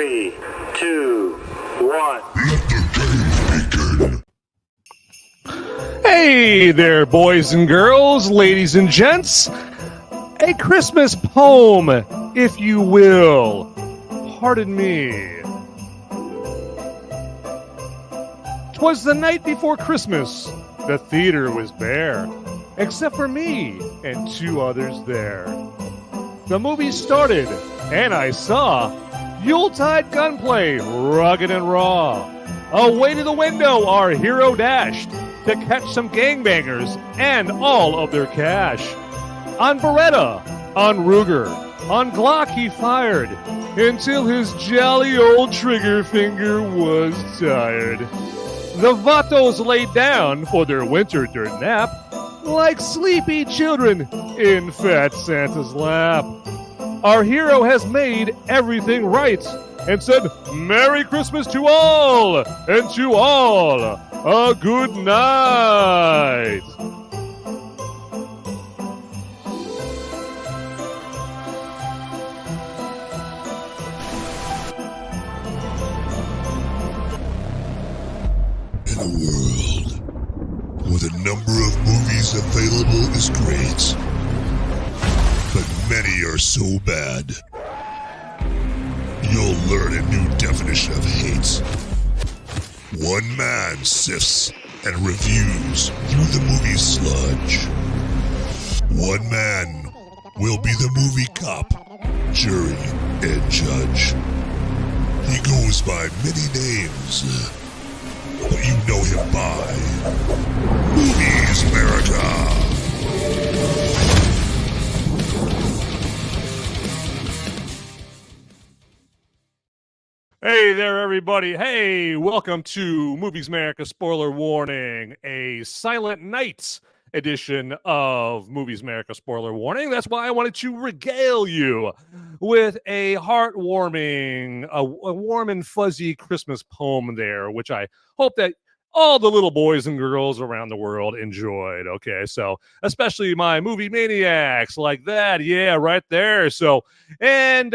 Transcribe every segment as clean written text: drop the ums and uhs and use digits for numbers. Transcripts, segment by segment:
3, 2, 1. Let the game begin. Hey there, boys and girls, ladies and gents. A Christmas poem, if you will. Pardon me. 'Twas the night before Christmas. The theater was bare, except for me and two others there. The movie started, and I saw Yuletide gunplay, rugged and raw. Away to the window, our hero dashed to catch some gangbangers and all of their cash. On Beretta, on Ruger, on Glock he fired until his jolly old trigger finger was tired. The vatos laid down for their winter dirt nap like sleepy children in Fat Santa's lap. Our hero has made everything right and said, Merry Christmas to all, and to all a good night. In a world where the number of movies available is great, but many are so bad, you'll learn a new definition of hate. One man sifts and reviews through the movie sludge. One man will be the movie cop, jury, and judge. He goes by many names, but you know him by Movies Merica. Hey there, everybody. Hey, welcome to Movies America Spoiler Warning, a Silent Night edition of Movies America Spoiler Warning. That's why I wanted to regale you with a heartwarming, a warm and fuzzy Christmas poem there, which I hope that all the little boys and girls around the world enjoyed. Okay, so especially my movie maniacs like that. Yeah, right there. So, and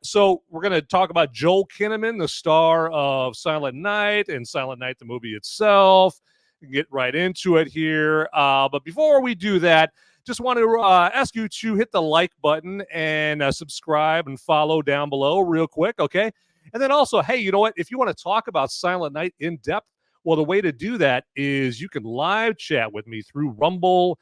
so we're going to talk about Joel Kinnaman, the star of Silent Night and Silent Night, the movie itself. Get right into it here. But before we do that, just want to ask you to hit the like button and subscribe and follow down below real quick. Okay. And then also, hey, you know what? If you want to talk about Silent Night in depth, well, the way to do that is you can live chat with me through Rumble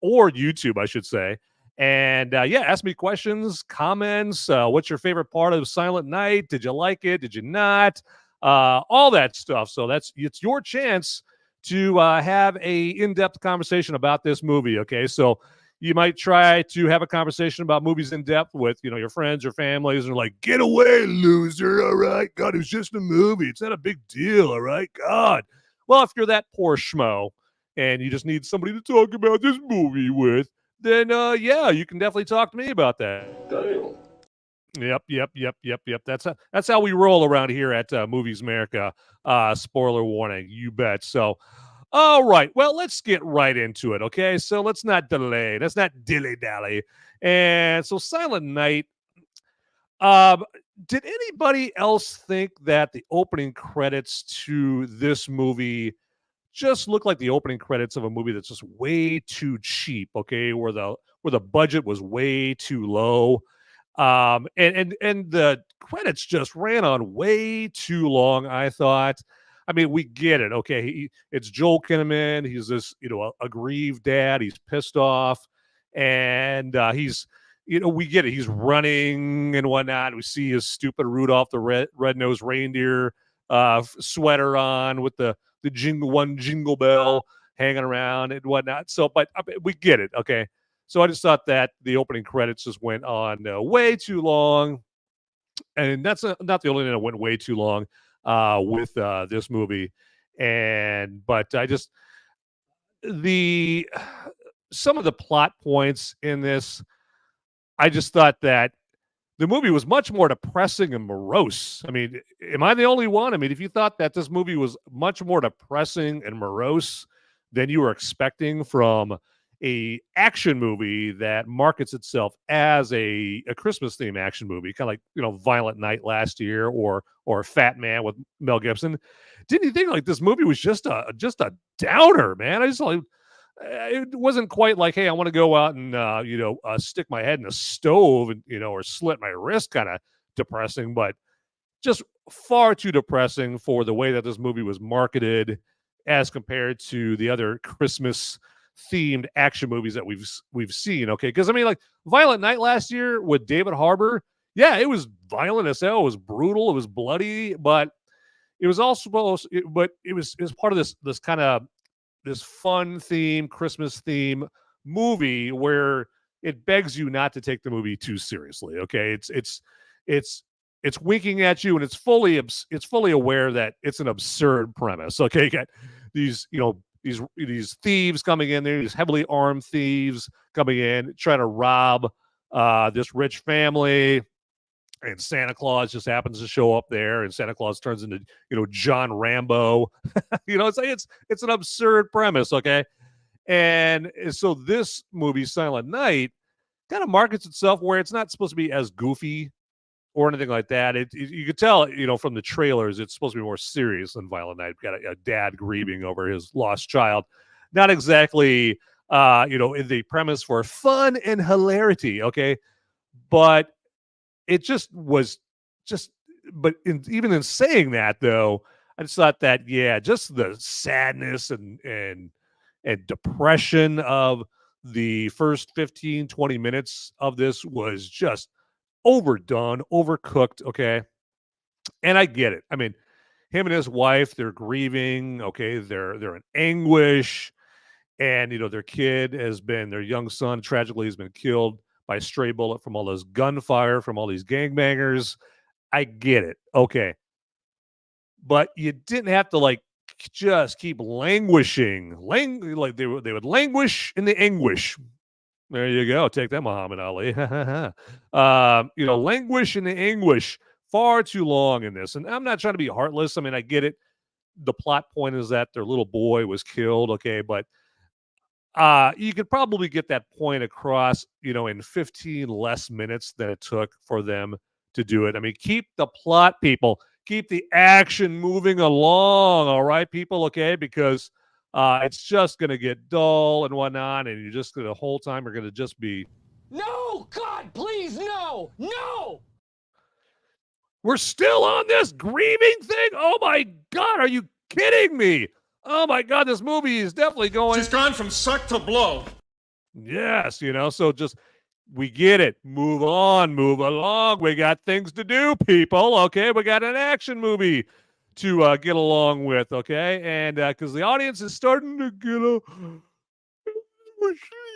or YouTube, I should say. And ask me questions, comments. What's your favorite part of Silent Night? Did you like it? Did you not? All that stuff. So it's your chance to have a in-depth conversation about this movie. Okay, so you might try to have a conversation about movies in depth with, your friends or families, and like, get away, loser. All right, God, it's just a movie. It's not a big deal. All right, God. Well, if you're that poor schmo and you just need somebody to talk about this movie with, then you can definitely talk to me about that. Damn. Yep. That's how we roll around here at Movies America. Spoiler warning, you bet. So, all right. Well, let's get right into it. Okay. So let's not delay. Let's not dilly-dally. And so Silent Night. Did anybody else think that the opening credits to this movie just look like the opening credits of a movie that's just way too cheap? Okay, where the budget was way too low. And the credits just ran on way too long, I thought. I mean, we get it. Okay, it's Joel Kinnaman. He's this, a grieved dad. He's pissed off, and he's, we get it. He's running and whatnot. We see his stupid Rudolph the Red-Nosed Reindeer sweater on with the jingle bell hanging around and whatnot. So, but we get it. Okay. So I just thought that the opening credits just went on way too long. And that's not the only thing that went way too long with this movie. But I just, some of the plot points in this, I just thought that the movie was much more depressing and morose. I mean, am I the only one? I mean, if you thought that this movie was much more depressing and morose than you were expecting from action movie that markets itself as a Christmas theme action movie, kind of like Violent Night last year or Fat Man with Mel Gibson. Didn't you think like this movie was just a downer, man? I just like it wasn't quite like, hey, I want to go out and stick my head in a stove and or slit my wrist, kind of depressing, but just far too depressing for the way that this movie was marketed as compared to the other Christmas themed action movies that we've seen. Okay, because I mean, like Violent Night last year with David Harbour, yeah, it was violent as hell, it was brutal, it was bloody, but it was also it was part of this kind of this fun theme, Christmas theme movie where it begs you not to take the movie too seriously. Okay, it's winking at you, and it's fully aware that it's an absurd premise. Okay, you got these these thieves coming in there, these heavily armed thieves coming in trying to rob this rich family, and Santa Claus just happens to show up there, and Santa Claus turns into John Rambo. It's an absurd premise. Okay, and so this movie Silent Night kind of markets itself where it's not supposed to be as goofy or anything like that. You could tell, from the trailers, it's supposed to be more serious than Violent Night. Got a dad grieving over his lost child. Not exactly, in the premise for fun and hilarity. Okay, but it just was but even in saying that, though, I just thought that, yeah, just the sadness and depression of the first 15, 20 minutes of this was just overdone, overcooked. Okay. And I get it. I mean, him and his wife, they're grieving. Okay. They're in anguish. And, their young son tragically has been killed by a stray bullet from all those gunfire from all these gangbangers. I get it. Okay. But you didn't have to just keep languishing. Like they would languish in the anguish. There you go. Take that, Muhammad Ali. Languish in the anguish far too long in this. And I'm not trying to be heartless. I mean, I get it. The plot point is that their little boy was killed. Okay. But you could probably get that point across, in 15 less minutes than it took for them to do it. I mean, keep the plot, people. Keep the action moving along. All right, people. Okay. Because it's just going to get dull and whatnot. And you're just going to, the whole time, you're going to just be, no, God, please, no. We're still on this grieving thing. Oh my God. Are you kidding me? Oh my God. This movie is definitely going. She's gone from suck to blow. Yes. So just, we get it. Move on, move along. We got things to do, people. Okay. We got an action movie to get along with, okay? And because the audience is starting to get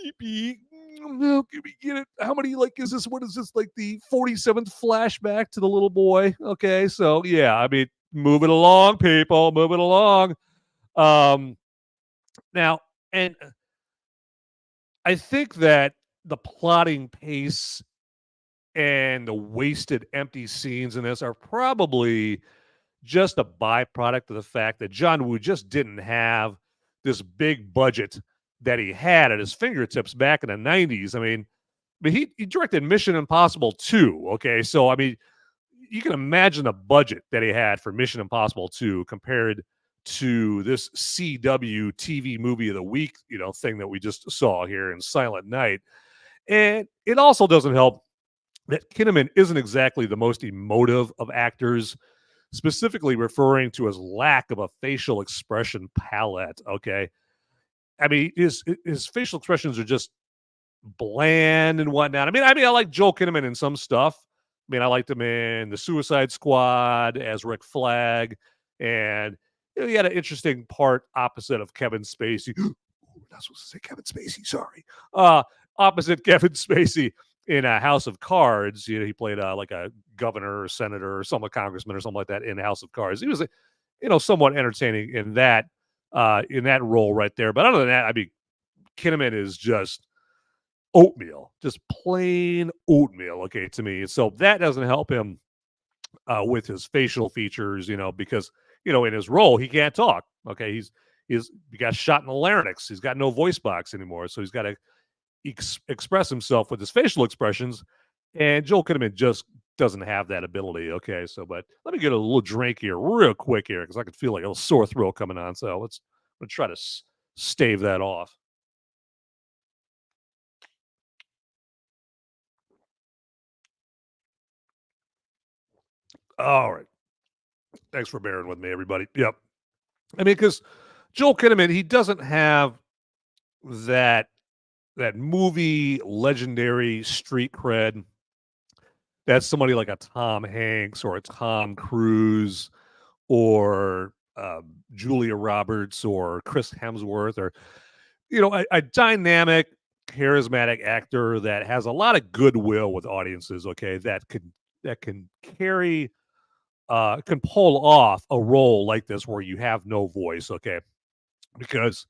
sleepy. Can we get it? How many, is this, what is this, the 47th flashback to the little boy? Okay, so, yeah, I mean, move it along, people. Move it along. Now, and I think that the plotting pace and the wasted empty scenes in this are probably just a byproduct of the fact that John Woo just didn't have this big budget that he had at his fingertips back in the 90s. I mean he directed Mission Impossible 2, okay? So, I mean, you can imagine the budget that he had for Mission Impossible 2 compared to this CW TV movie of the week, thing that we just saw here in Silent Night. And it also doesn't help that Kinnaman isn't exactly the most emotive of actors, specifically referring to his lack of a facial expression palette. Okay. I mean, his facial expressions are just bland and whatnot. I mean, I like Joel Kinnaman in some stuff. I mean, I liked him in The Suicide Squad as Rick Flag, and he had an interesting part opposite of Kevin Spacey. We're not supposed to say Kevin Spacey. Sorry. Opposite Kevin Spacey in House of Cards. He played like a governor or senator or some congressman or something like that in House of Cards. He was, somewhat entertaining in that role right there. But other than that, I mean, Kinnaman is just oatmeal, just plain oatmeal. Okay, to me. So that doesn't help him with his facial features, because in his role he can't talk. Okay, he got shot in the larynx. He's got no voice box anymore, so he's got to express himself with his facial expressions. And Joel Kinnaman just doesn't have that ability. Okay, so but let me get a little drink here, real quick here, because I could feel like a little sore throat coming on. So I'm gonna try to stave that off. All right. Thanks for bearing with me, everybody. Yep. I mean, because Joel Kinnaman, he doesn't have that movie legendary street cred that somebody like a Tom Hanks or a Tom Cruise or Julia Roberts or Chris Hemsworth, or a dynamic, charismatic actor that has a lot of goodwill with audiences. Okay, that can carry can pull off a role like this where you have no voice. Okay, because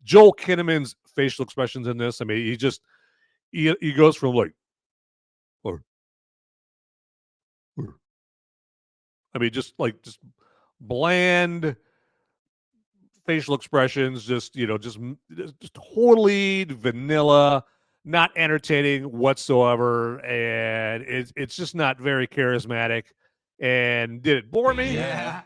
Joel Kinnaman's facial expressions in this, I mean, he goes from like, or I mean, just bland facial expressions, just totally vanilla, not entertaining whatsoever, and it's just not very charismatic. And did it bore me? Yeah.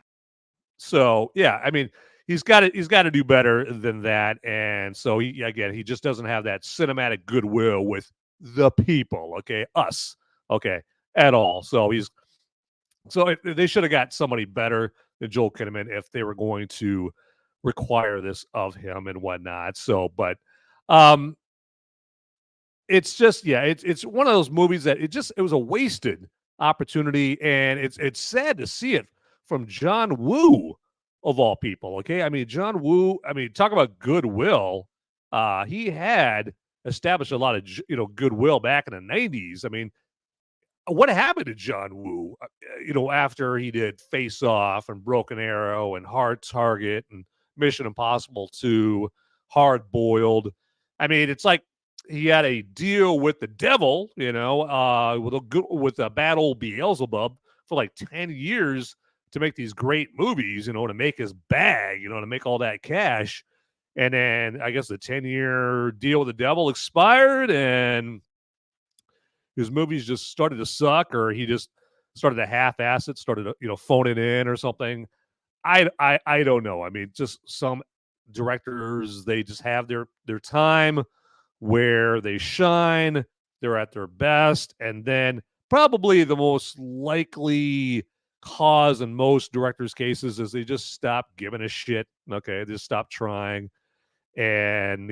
So yeah, I mean, he's got to do better than that, and so he just doesn't have that cinematic goodwill with the people. Okay, us. Okay, at all. So they should have got somebody better than Joel Kinnaman if they were going to require this of him and whatnot. So, but it's just, yeah, it's one of those movies that it was a wasted opportunity, and it's sad to see it from John Woo of all people. Okay, I mean, John Woo. I mean, talk about goodwill. He had established a lot of goodwill back in the '90s. I mean, what happened to John Woo? After he did Face Off and Broken Arrow and Hard Target and Mission Impossible 2, Hard Boiled. I mean, it's like he had a deal with the devil, with a bad old Beelzebub for like 10 years to make these great movies, to make his bag, to make all that cash. And then I guess the 10-year deal with the devil expired, and his movies just started to suck, or he just started to half-ass it, started to, phone it in or something. I don't know. I mean, just some directors, they just have their time where they shine, they're at their best, and then probably the most likely cause in most directors' cases is they just stop giving a shit. Okay, they just stop trying, and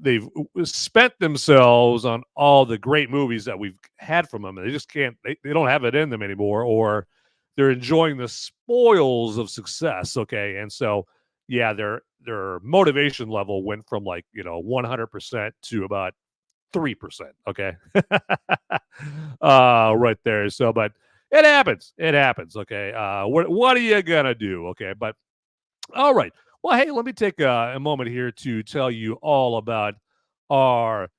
they've spent themselves on all the great movies that we've had from them, and they just can't. They don't have it in them anymore, or they're enjoying the spoils of success. Okay, and so yeah, their motivation level went from 100% to about 3%. Okay, right there. So, but it happens. It happens. Okay, what are you gonna do? Okay, but all right. Well, hey, let me take a moment here to tell you all about our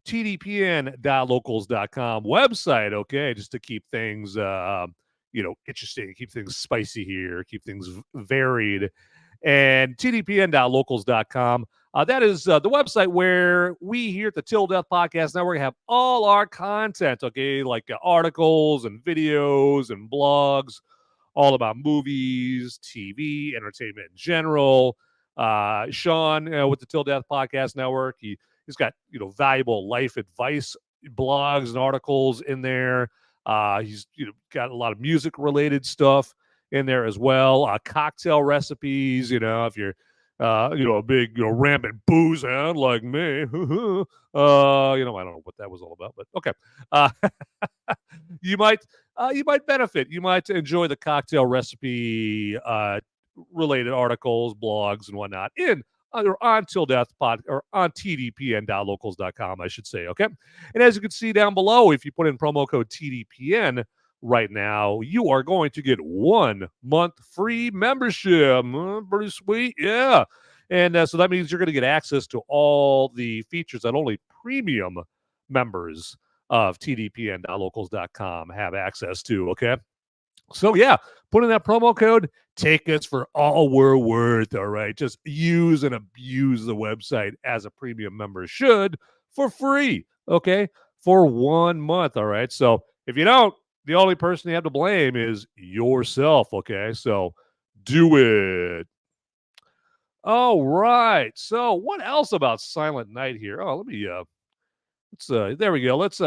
tdpn.locals.com website, okay, just to keep things, interesting, keep things spicy here, keep things varied. And tdpn.locals.com, that is the website where we here at the Till Death Podcast Network have all our content, okay, like articles and videos and blogs, all about movies, TV, entertainment in general. Sean, with the Till Death Podcast Network, he's got valuable life advice blogs and articles in there. He's got a lot of music related stuff in there as well. Cocktail recipes. If you're a big rampant booze hound like me, I don't know what that was all about, but okay. You might benefit. You might enjoy the cocktail recipe related articles, blogs, and whatnot on Till Death Pod, or on tdpn.locals.com, I should say. Okay. And as you can see down below, if you put in promo code TDPN right now, you are going to get 1 month free membership. Pretty sweet. Yeah. And so that means you're going to get access to all the features that only premium members of tdpn.locals.com have access to. Okay. So yeah, put in that promo code, tickets for all we're worth. All right. Just use and abuse the website as a premium member should for free. Okay. For 1 month. All right. So if you don't, the only person you have to blame is yourself. Okay. So do it. All right. So what else about Silent Night here? Oh, let me let's there we go. Let's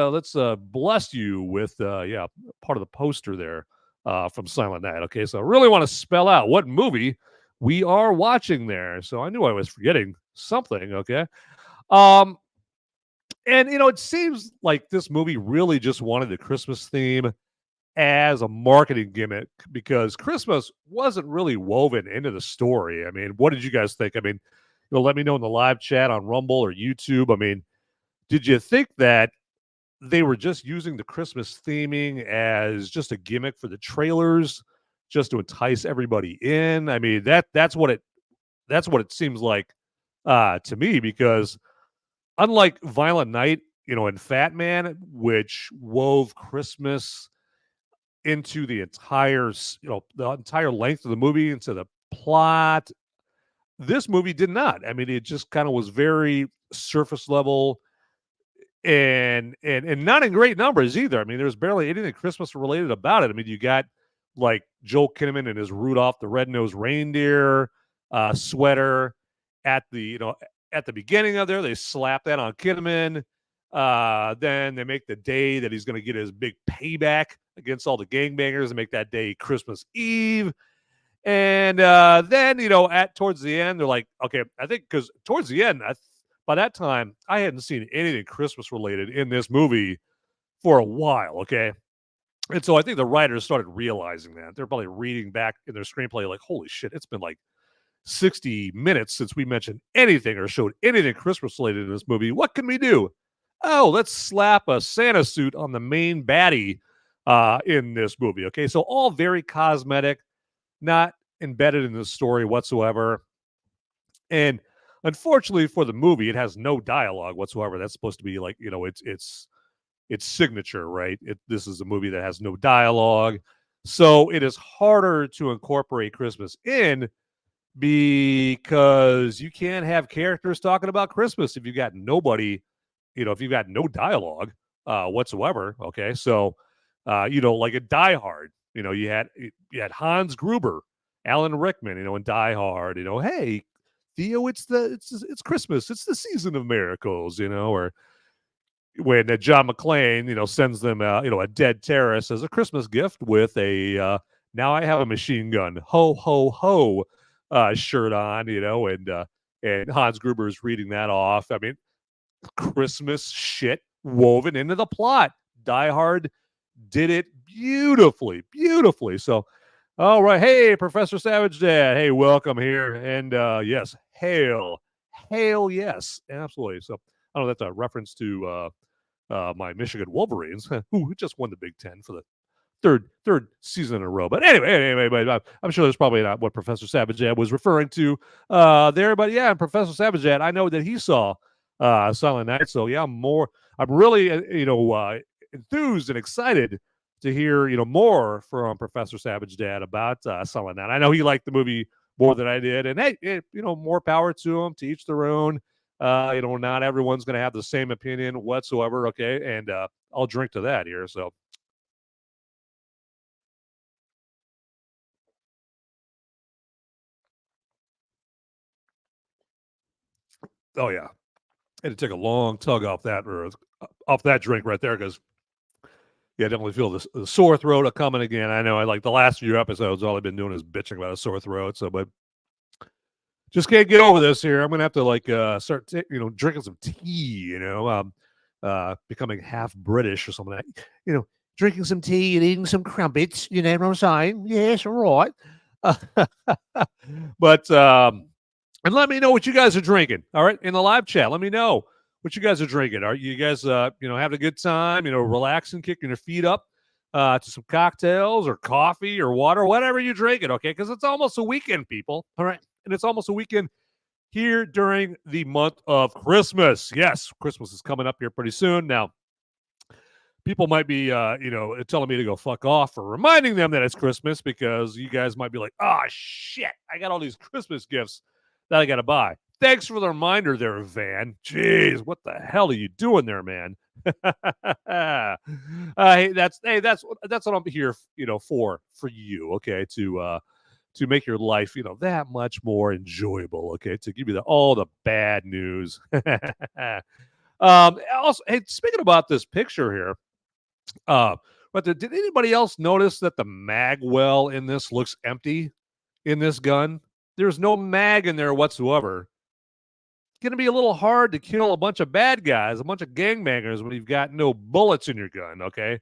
bless you with yeah, part of the poster there from Silent Night. Okay, so I really want to spell out what movie we are watching there. So I knew I was forgetting something. Okay, um, and it seems like this movie really just wanted the Christmas theme as a marketing gimmick because Christmas wasn't really woven into the story. I mean, what did you guys think? I mean, let me know in the live chat on Rumble or YouTube. I mean, did you think that they were just using the Christmas theming as just a gimmick for the trailers, just to entice everybody in? I mean, that's what it seems like to me, because unlike Violent Night, and Fat Man, which wove Christmas into the entire length of the movie, into the plot, this movie did not. I mean, it just kind of was very surface level and not in great numbers either. I mean, there's barely anything Christmas related about it. I mean, you got like Joel Kinnaman and his Rudolph the Red-Nosed Reindeer sweater at the beginning of there. They slap that on Kinnaman. Then they make the day that he's going to get his big payback against all the gangbangers and make that day Christmas Eve. And then, towards the end, they're like, okay, I think because towards the end, by that time, I hadn't seen anything Christmas related in this movie for a while. Okay. And so I think the writers started realizing that. They're probably reading back in their screenplay, like, holy shit, it's been like 60 minutes since we mentioned anything or showed anything Christmas related in this movie. What can we do? Oh, let's slap a Santa suit on the main baddie in this movie. Okay. So all very cosmetic, not embedded in the story whatsoever. And unfortunately for the movie, it has no dialogue whatsoever. That's supposed to be like, it's signature, right? This is a movie that has no dialogue. So it is harder to incorporate Christmas in because you can't have characters talking about Christmas if you've got nobody, if you've got no dialogue whatsoever. Okay. So, like a Die Hard, you had Hans Gruber, Alan Rickman, in Die Hard, hey, Theo, it's Christmas, it's the season of miracles, or when John McClane, sends them, a dead terrorist as a Christmas gift with a now I have a machine gun, ho ho ho, shirt on, and Hans Gruber is reading that off. I mean, Christmas shit woven into the plot. Die Hard did it beautifully, beautifully. So, all right. Hey, Professor Savage Dad. Hey, welcome here. And yes, hail, yes, absolutely. So, I don't know, that's a reference to my Michigan Wolverines, who just won the Big Ten for the third season in a row. But anyway, but I'm sure that's probably not what Professor Savage Dad was referring to there. But yeah, Professor Savage Dad, I know that he saw Silent Night. So yeah, I'm really enthused and excited to hear more from Professor Savage Dad about Silent Night. I know he liked the movie more than I did, and hey, more power to him. To each their own. Not everyone's going to have the same opinion whatsoever. Okay, and I'll drink to that here. So. Oh yeah, I had to take a long tug off that drink right there because yeah, I definitely feel the sore throat coming again. I know I like the last few episodes, all I've been doing is bitching about a sore throat. So, but just can't get over this here. I'm gonna have to start drinking some tea. Becoming half British or something like that. Drinking some tea and eating some crumpets. You know what I'm saying? Yes, all right. But and let me know what you guys are drinking. All right, in the live chat, let me know what you guys are drinking. Are you guys, having a good time? Relaxing, kicking your feet up to some cocktails or coffee or water, whatever you're drinking. Okay, because it's almost a weekend, people. All right, and it's almost a weekend here during the month of Christmas. Yes, Christmas is coming up here pretty soon. Now, people might be, telling me to go fuck off or reminding them that it's Christmas because you guys might be like, oh, shit, I got all these Christmas gifts that I got to buy. Thanks for the reminder there, Van. Jeez, what the hell are you doing there, man? Hey, that's what I'm here, for you, okay, to make your life, that much more enjoyable, okay, to give you all the bad news. Also, hey, speaking about this picture here, but did anybody else notice that the mag well in this looks empty in this gun? There's no mag in there whatsoever. It's going to be a little hard to kill a bunch of bad guys, a bunch of gangbangers when you've got no bullets in your gun, okay?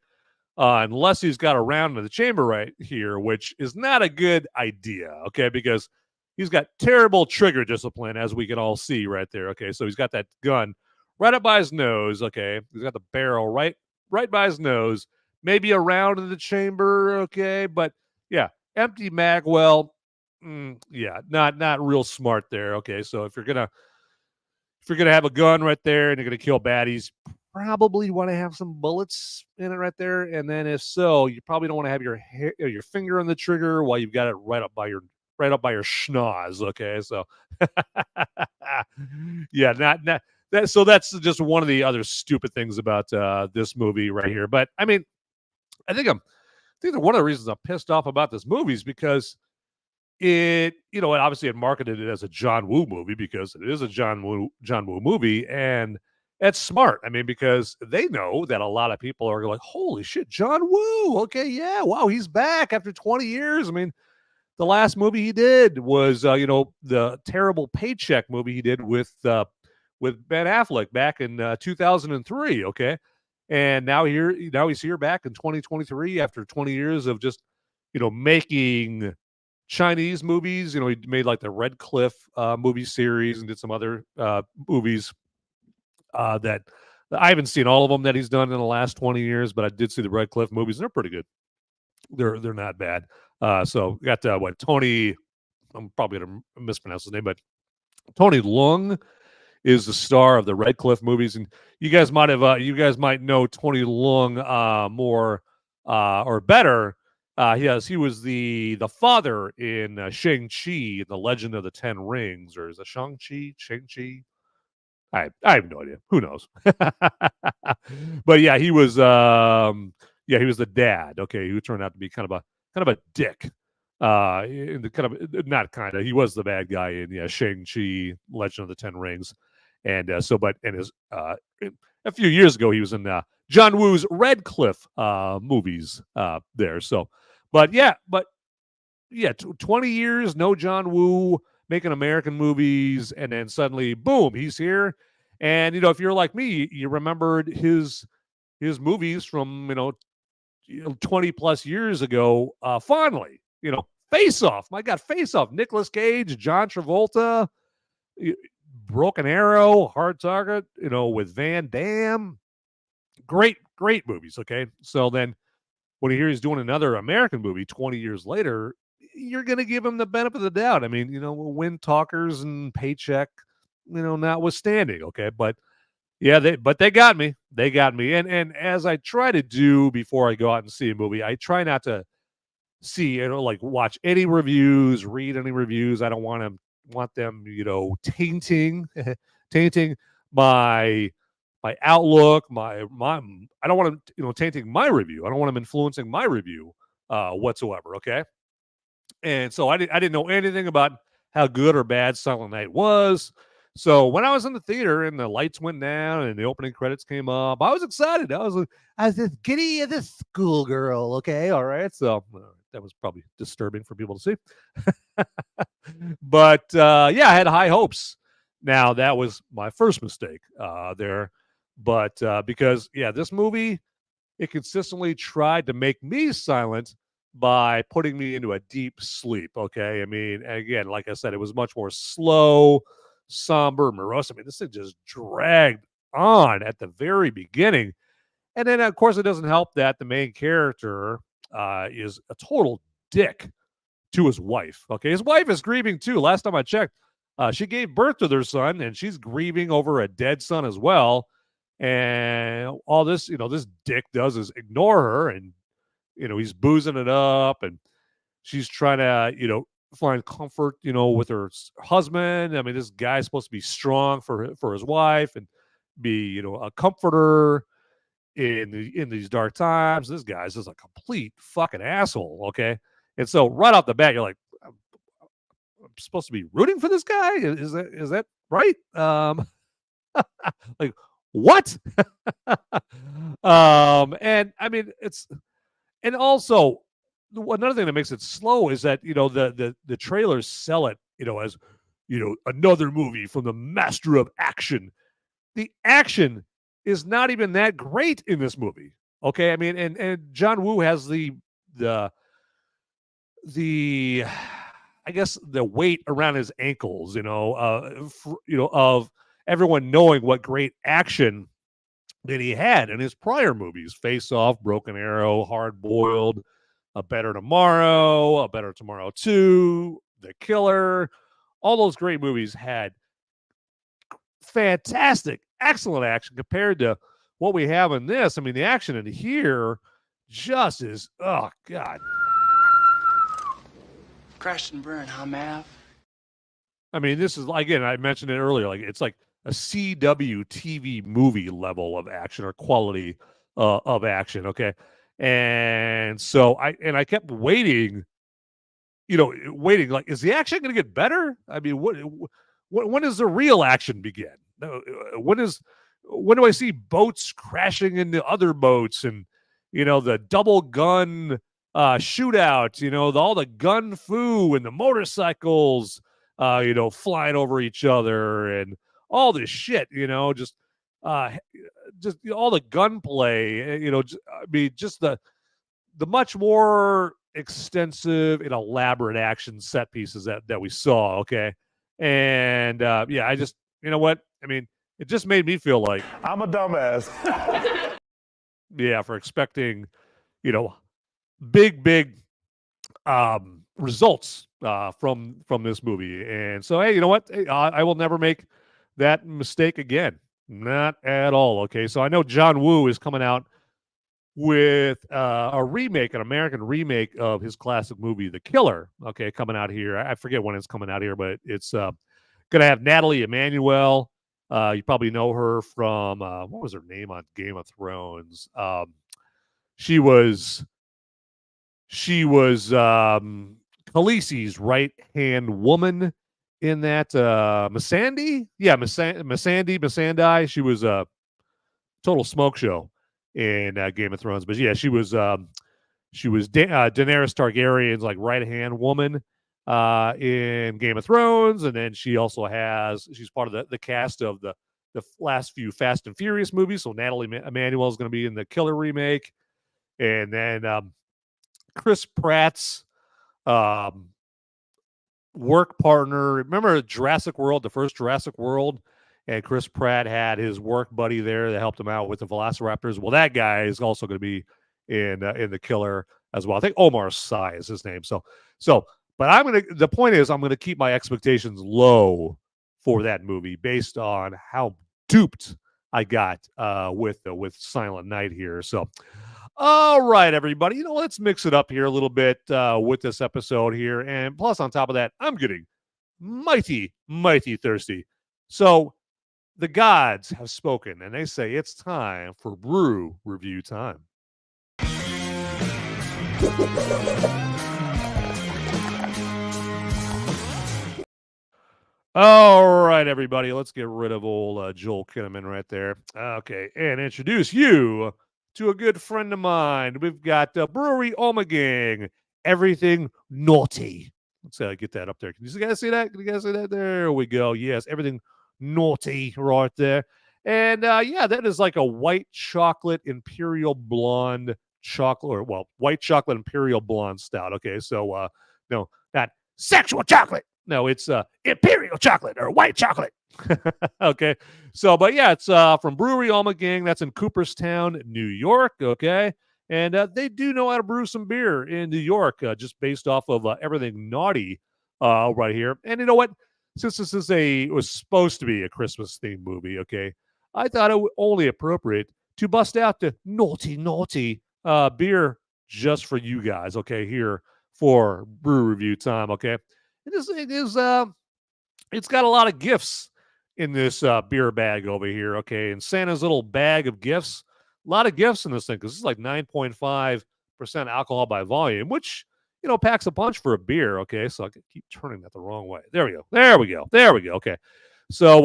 Unless he's got a round in the chamber right here, which is not a good idea, okay? Because he's got terrible trigger discipline, as we can all see right there, okay? So he's got that gun right up by his nose, okay? He's got the barrel right by his nose, maybe a round in the chamber, okay? But, yeah, empty mag, well, yeah, not real smart there, okay? So if you're gonna have a gun right there and you're gonna kill baddies, probably want to have some bullets in it right there. And then if so, you probably don't want to have your finger on the trigger while you've got it right up by your schnoz. Okay, so yeah, not that. So that's just one of the other stupid things about this movie right here. But I mean, I think that one of the reasons I'm pissed off about this movie is because it obviously had marketed it as a John Woo movie because it is a John Woo movie, and it's smart. I mean, because they know that a lot of people are like, holy shit, John Woo. Okay, yeah, wow, he's back after 20 years. I mean, the last movie he did was the terrible Paycheck movie he did with Ben Affleck back in 2003, okay? And now he's here back in 2023 after 20 years of just making Chinese movies. He made like the Red Cliff movie series and did some other movies that I haven't seen all of them that he's done in the last 20 years, but I did see the Red Cliff movies. They're pretty good. They're not bad. So got Tony, I'm probably gonna mispronounce his name, but Tony Leung is the star of the Red Cliff movies, and you guys might know Tony Leung more or better. He was the father in Shang-Chi, The Legend of the Ten Rings, or is it Shang-Chi? I have no idea. Who knows? But yeah, he was the dad. Okay, who turned out to be kind of a dick. In the he was the bad guy in Shang-Chi, Legend of the Ten Rings, and a few years ago he was in John Woo's Red Cliff movies there. So, but 20 years no John Woo making American movies, and then suddenly, boom, he's here. And if you're like me, you remembered his movies from 20 plus years ago fondly. Face Off, my God, Face Off, Nicolas Cage, John Travolta, Broken Arrow, Hard Target, with Van Damme. Great movies. Okay, so then when you hear he's doing another American movie 20 years later, you're going to give him the benefit of the doubt. I mean, Wind Talkers and Paycheck, notwithstanding. Okay. But yeah, they got me. They got me. And as I try to do before I go out and see a movie, I try not to see, watch any reviews, read any reviews. I don't want them, tainting my outlook, I don't want them, tainting my review. I don't want them influencing my review whatsoever. Okay. And so I didn't know anything about how good or bad Silent Night was. So when I was in the theater and the lights went down and the opening credits came up, I was excited. I was this giddy as a schoolgirl. Okay, all right. So that was probably disturbing for people to see. But I had high hopes. Now that was my first mistake there. But because this movie, it consistently tried to make me silent by putting me into a deep sleep. Okay. I mean, again, like I said, it was much more slow, somber, morose. I mean, this thing just dragged on at the very beginning. And then, of course, it doesn't help that the main character is a total dick to his wife. Okay. His wife is grieving too. Last time I checked, she gave birth to their son and she's grieving over a dead son as well. And all this, this dick does is ignore her, and he's boozing it up, and she's trying to, find comfort, with her husband. I mean, this guy's supposed to be strong for his wife and be, a comforter in these dark times. This guy's just a complete fucking asshole. Okay. And so right off the bat, you're like, I'm supposed to be rooting for this guy. Is that right? Like what? And I mean, and also another thing that makes it slow is that the trailers sell it as another movie from the master of action. The action is not even that great in this movie. Okay, I mean, and John Woo has the I guess the weight around his ankles, of everyone knowing what great action that he had in his prior movies: Face Off, Broken Arrow, Hard Boiled, A Better Tomorrow, A Better Tomorrow 2, The Killer. All those great movies had fantastic, excellent action compared to what we have in this. I mean, the action in here just is, oh, God. Crash and burn, huh, Mav? I mean, this is, again, I mentioned it earlier, like it's like a CW TV movie level of action or quality of action, okay? And so I kept waiting, like, is the action going to get better? I mean, when does the real action begin? When do I see boats crashing into other boats, and the double gun shootout, all the gun foo and the motorcycles flying over each other and all this shit, just all the gunplay, just the much more extensive and elaborate action set pieces that we saw. Okay. And yeah, I just, what? I mean, it just made me feel like I'm a dumbass. Yeah, for expecting, big results from this movie. And so, hey, you know what? I will never make that mistake again. Not at all. Okay. So I know John Woo is coming out with a remake, an American remake of his classic movie, The Killer. Okay, coming out here. I forget when it's coming out here, but it's going to have Natalie Emmanuel. You probably know her from, what was her name on Game of Thrones? She was Khaleesi's right-hand woman in that, Missandei? Yeah, Missandei. She was a total smoke show in Game of Thrones. But yeah, she was Daenerys Targaryen's like right-hand woman in Game of Thrones. And then she's part of the cast of the last few Fast and Furious movies. So Natalie Emmanuel is going to be in the Killer remake. And then Chris Pratt's work partner. Remember Jurassic World, the first Jurassic World? And Chris Pratt had his work buddy there that helped him out with the Velociraptors. Well, that guy is also going to be in The Killer as well. I think Omar Sy is his name. So, but the point is, I'm going to keep my expectations low for that movie based on how duped I got with Silent Night here. So, all right, everybody, let's mix it up here a little bit with this episode here. And plus, on top of that, I'm getting mighty, mighty thirsty. So, the gods have spoken, and they say it's time for brew review time. All right, everybody, let's get rid of old Joel Kinnaman right there. Okay, and introduce you to a good friend of mine. We've got Brewery Omegang, everything naughty. Let's get that up there. Can you guys see that? Can you guys see that? There we go. Yes, everything naughty right there. And yeah, that is like a white chocolate imperial blonde chocolate, or white chocolate imperial blonde stout. Okay, so no, not sexual chocolate. No, it's imperial chocolate or white chocolate. Okay, so but yeah, it's from Brewery Omegang. That's in Cooperstown, New York. Okay, and they do know how to brew some beer in New York, just based off of everything naughty right here. And you know what? Since this was supposed to be a Christmas themed movie, okay, I thought it was only appropriate to bust out the naughty beer just for you guys, okay, here for brew review time, okay? It's got a lot of gifts in this beer bag over here, okay? And Santa's little bag of gifts, a lot of gifts in this thing because it's like 9.5% alcohol by volume, which, packs a punch for a beer, okay? So I keep turning that the wrong way. There we go. Okay. So,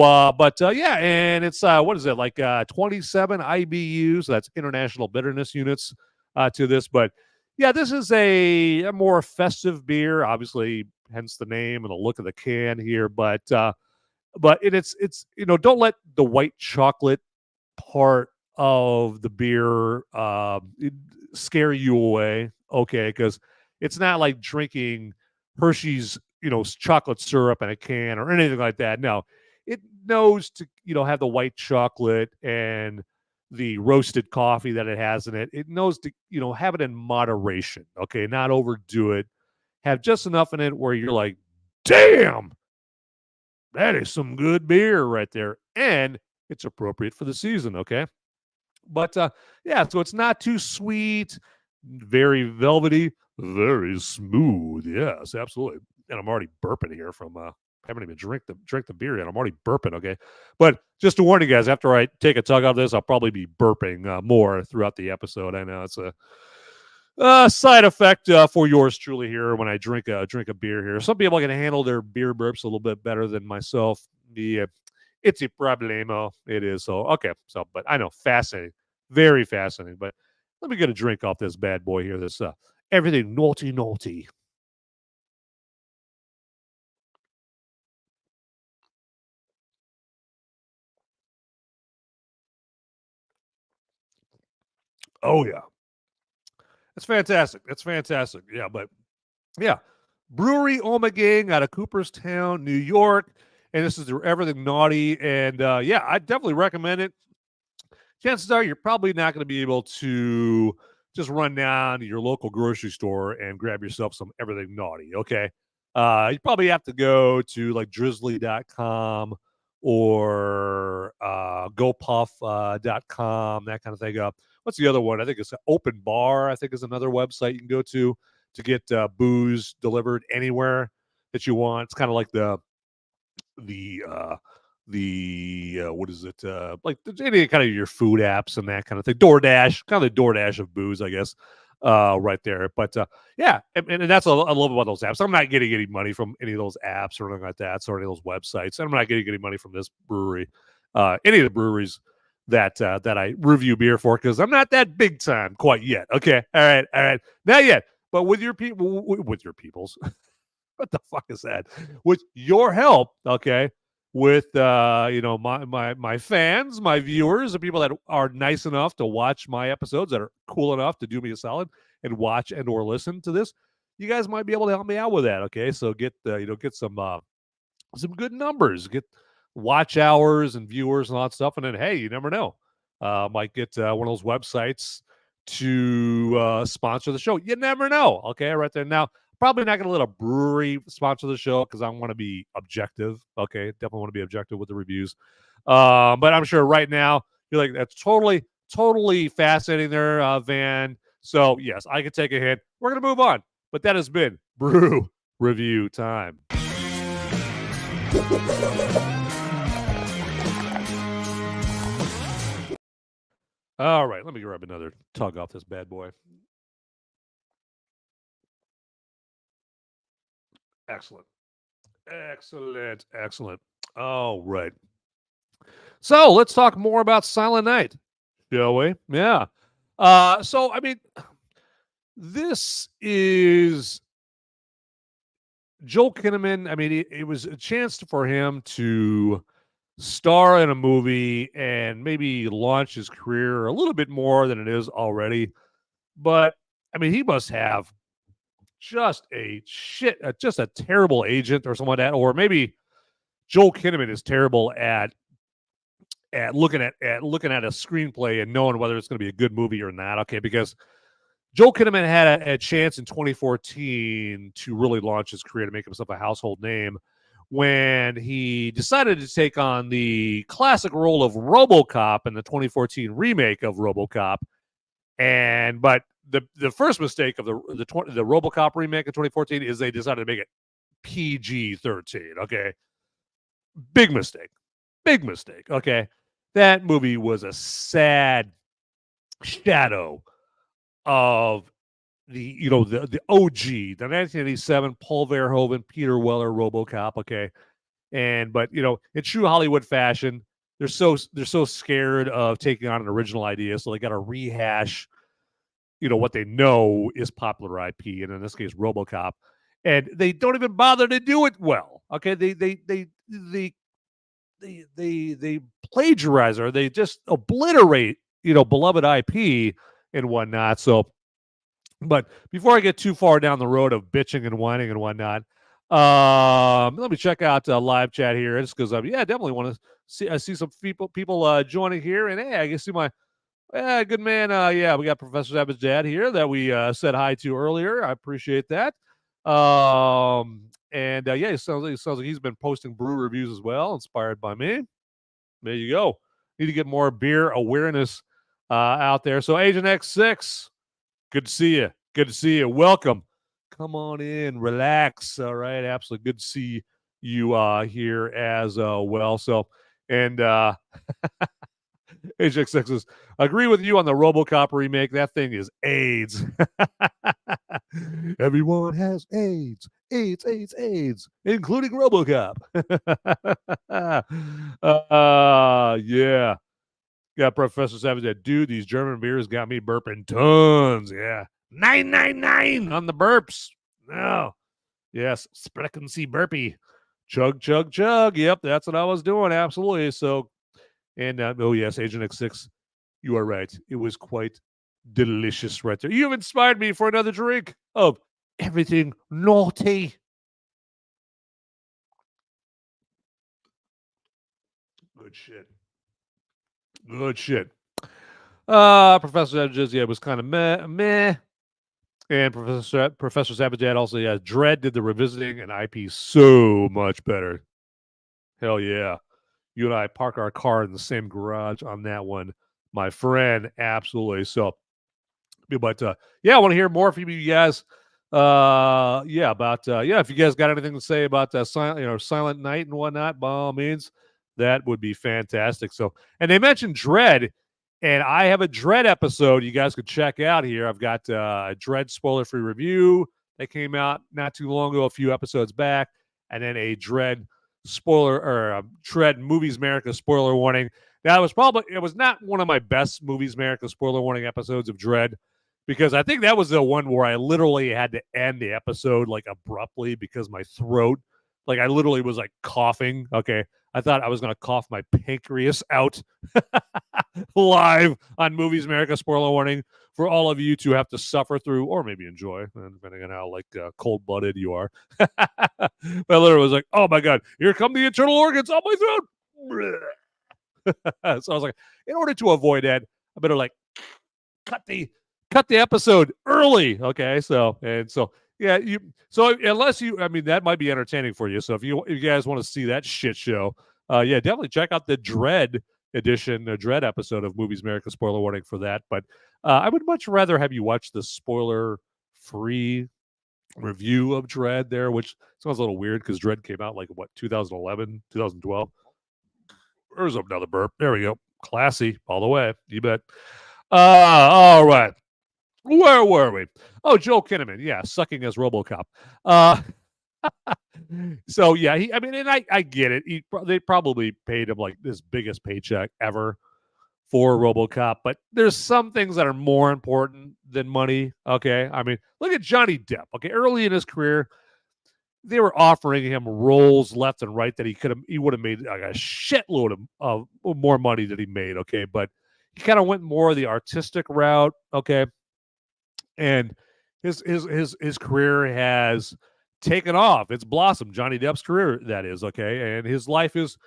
yeah, and it's, what is it, like 27 IBUs, so that's international bitterness units to this. But, yeah, this is a more festive beer, obviously, hence the name and the look of the can here. But it's don't let the white chocolate part of the beer scare you away, okay? Because it's not like drinking Hershey's, chocolate syrup in a can or anything like that. No, it knows to, have the white chocolate and the roasted coffee that it has in it. It knows to, have it in moderation, okay? Not overdo it. Have just enough in it where you're like, damn, that is some good beer right there. And it's appropriate for the season, okay? But, yeah, so it's not too sweet, very velvety, very smooth. Yes, absolutely. And I'm already burping here from haven't even drink the beer yet. I'm already burping, okay? But just to warn you guys, after I take a tug out of this, I'll probably be burping more throughout the episode. I know it's a side effect for yours truly here when I drink a beer here. Some people can handle their beer burps a little bit better than myself. Yeah, it's a problemo. It is. So, okay. So, but I know, fascinating. Very fascinating. But let me get a drink off this bad boy here. This everything naughty. Oh, yeah. It's fantastic. Yeah, but yeah. Brewery Omegang out of Cooperstown, New York. And this is their Everything Naughty. And yeah, I definitely recommend it. Chances are you're probably not going to be able to just run down to your local grocery store and grab yourself some Everything Naughty, okay? You probably have to go to like drizzly.com or gopuff.com, that kind of thing. What's the other one? I think it's Open Bar, I think is another website you can go to get booze delivered anywhere that you want. It's kind of like the what is it, like any kind of your food apps and that kind of thing. DoorDash, kind of the DoorDash of booze, I guess, right there. But yeah, and that's what I love about those apps. I'm not getting any money from any of those apps or anything like that, or any of those websites. I'm not getting any money from this brewery, any of the breweries that I review beer for, because I'm not that big time quite yet. Okay, all right, not yet. But with your peoples, what the fuck is that? With your help, okay, with my fans, my viewers, the people that are nice enough to watch my episodes, that are cool enough to do me a solid and watch and or listen to this, you guys might be able to help me out with that. Okay, so get get some good numbers, get watch hours and viewers and all that stuff, and then hey, you never know, might get one of those websites to sponsor the show. You never know. Okay, right there. Now, probably not going to let a brewery sponsor the show because I want to be objective. Okay, definitely want to be objective with the reviews. But I'm sure right now you're like, that's totally fascinating there, Van. So yes, I can take a hint. We're going to move on. But that has been brew review time. All right, let me grab another tug off this bad boy. Excellent. All right. So let's talk more about Silent Night, shall we? Yeah. So, I mean, this is Joel Kinnaman. I mean, it was a chance for him to star in a movie and maybe launch his career a little bit more than it is already. But, I mean, he must have just a terrible agent or something like that. Or maybe Joel Kinnaman is terrible at looking at a screenplay and knowing whether it's going to be a good movie or not. Okay, because Joel Kinnaman had a chance in 2014 to really launch his career, to make himself a household name when he decided to take on the classic role of RoboCop in the 2014 remake of RoboCop. But the first mistake of the RoboCop remake in 2014 is they decided to make it PG-13. Okay, big mistake. Okay, that movie was a sad shadow of the OG, the 1987 Paul Verhoeven, Peter Weller RoboCop. Okay, but in true Hollywood fashion, they're so scared of taking on an original idea, so they got to rehash what they know is popular IP, and in this case, RoboCop, and they don't even bother to do it well. Okay, they plagiarize, or they just obliterate beloved IP and whatnot. So, but before I get too far down the road of bitching and whining and whatnot, let me check out live chat here, just because definitely want to see. I see some people joining here, and hey, I can see my good man. We got Professor Savage Dad here that we said hi to earlier. I appreciate that. It sounds like he's been posting brew reviews as well, inspired by me. There you go. Need to get more beer awareness out there. So Agent X6, good to see you. Good to see you. Welcome. Come on in. Relax. All right. Absolutely good to see you here as well. So, and Agent X6 says, agree with you on the RoboCop remake. That thing is AIDS. Everyone has AIDS, including RoboCop. Yeah. Got Professor Savage that, dude, these German beers got me burping tons. Yeah. 999 on the burps. No. Yes. Sprechen Sie burpee. Chug, chug, chug. Yep, that's what I was doing. Absolutely. So, and oh, yes, Agent X6, you are right. It was quite delicious right there. You've inspired me for another drink of everything naughty. Good shit. Good shit. Professor Edges, it was kind of meh. And Professor Sabbath also, Dread did the revisiting and IP so much better. Hell yeah. You and I park our car in the same garage on that one, my friend. Absolutely. So, but I want to hear more from you guys. If you guys got anything to say about Silent Night and whatnot, by all means, that would be fantastic. So, and they mentioned Dread, and I have a Dread episode you guys could check out here. I've got a Dread spoiler-free review that came out not too long ago, a few episodes back, and then a Dread Dread Movies America spoiler warning. Now, it was not one of my best Movies America spoiler warning episodes of Dread, because I think that was the one where I literally had to end the episode like abruptly because my throat, like I literally was like coughing. Okay. I thought I was going to cough my pancreas out live on Movies America spoiler warning for all of you to have to suffer through, or maybe enjoy, depending on how cold-blooded you are. But I literally was like, oh my God, here come the internal organs on my throat. So I was like, in order to avoid that, I better cut the episode early. Okay. So unless that might be entertaining for you. So if you guys want to see that shit show, definitely check out the Dread edition, the Dread episode of Movies America spoiler warning for that. But I would much rather have you watch the spoiler free review of Dread there, which sounds a little weird because Dread came out 2011, 2012. There's another burp. There we go. Classy all the way. You bet. All right. Where were we? Oh, Joel Kinnaman. Yeah, sucking as RoboCop. So yeah, I get it. They probably paid him this biggest paycheck ever for RoboCop, but there's some things that are more important than money. Okay, look at Johnny Depp. Okay, early in his career, they were offering him roles left and right that he would have made a shitload of more money than he made. Okay, but he kind of went more of the artistic route. Okay. And his career has taken off. It's blossomed. Johnny Depp's career, that is, okay. And his life is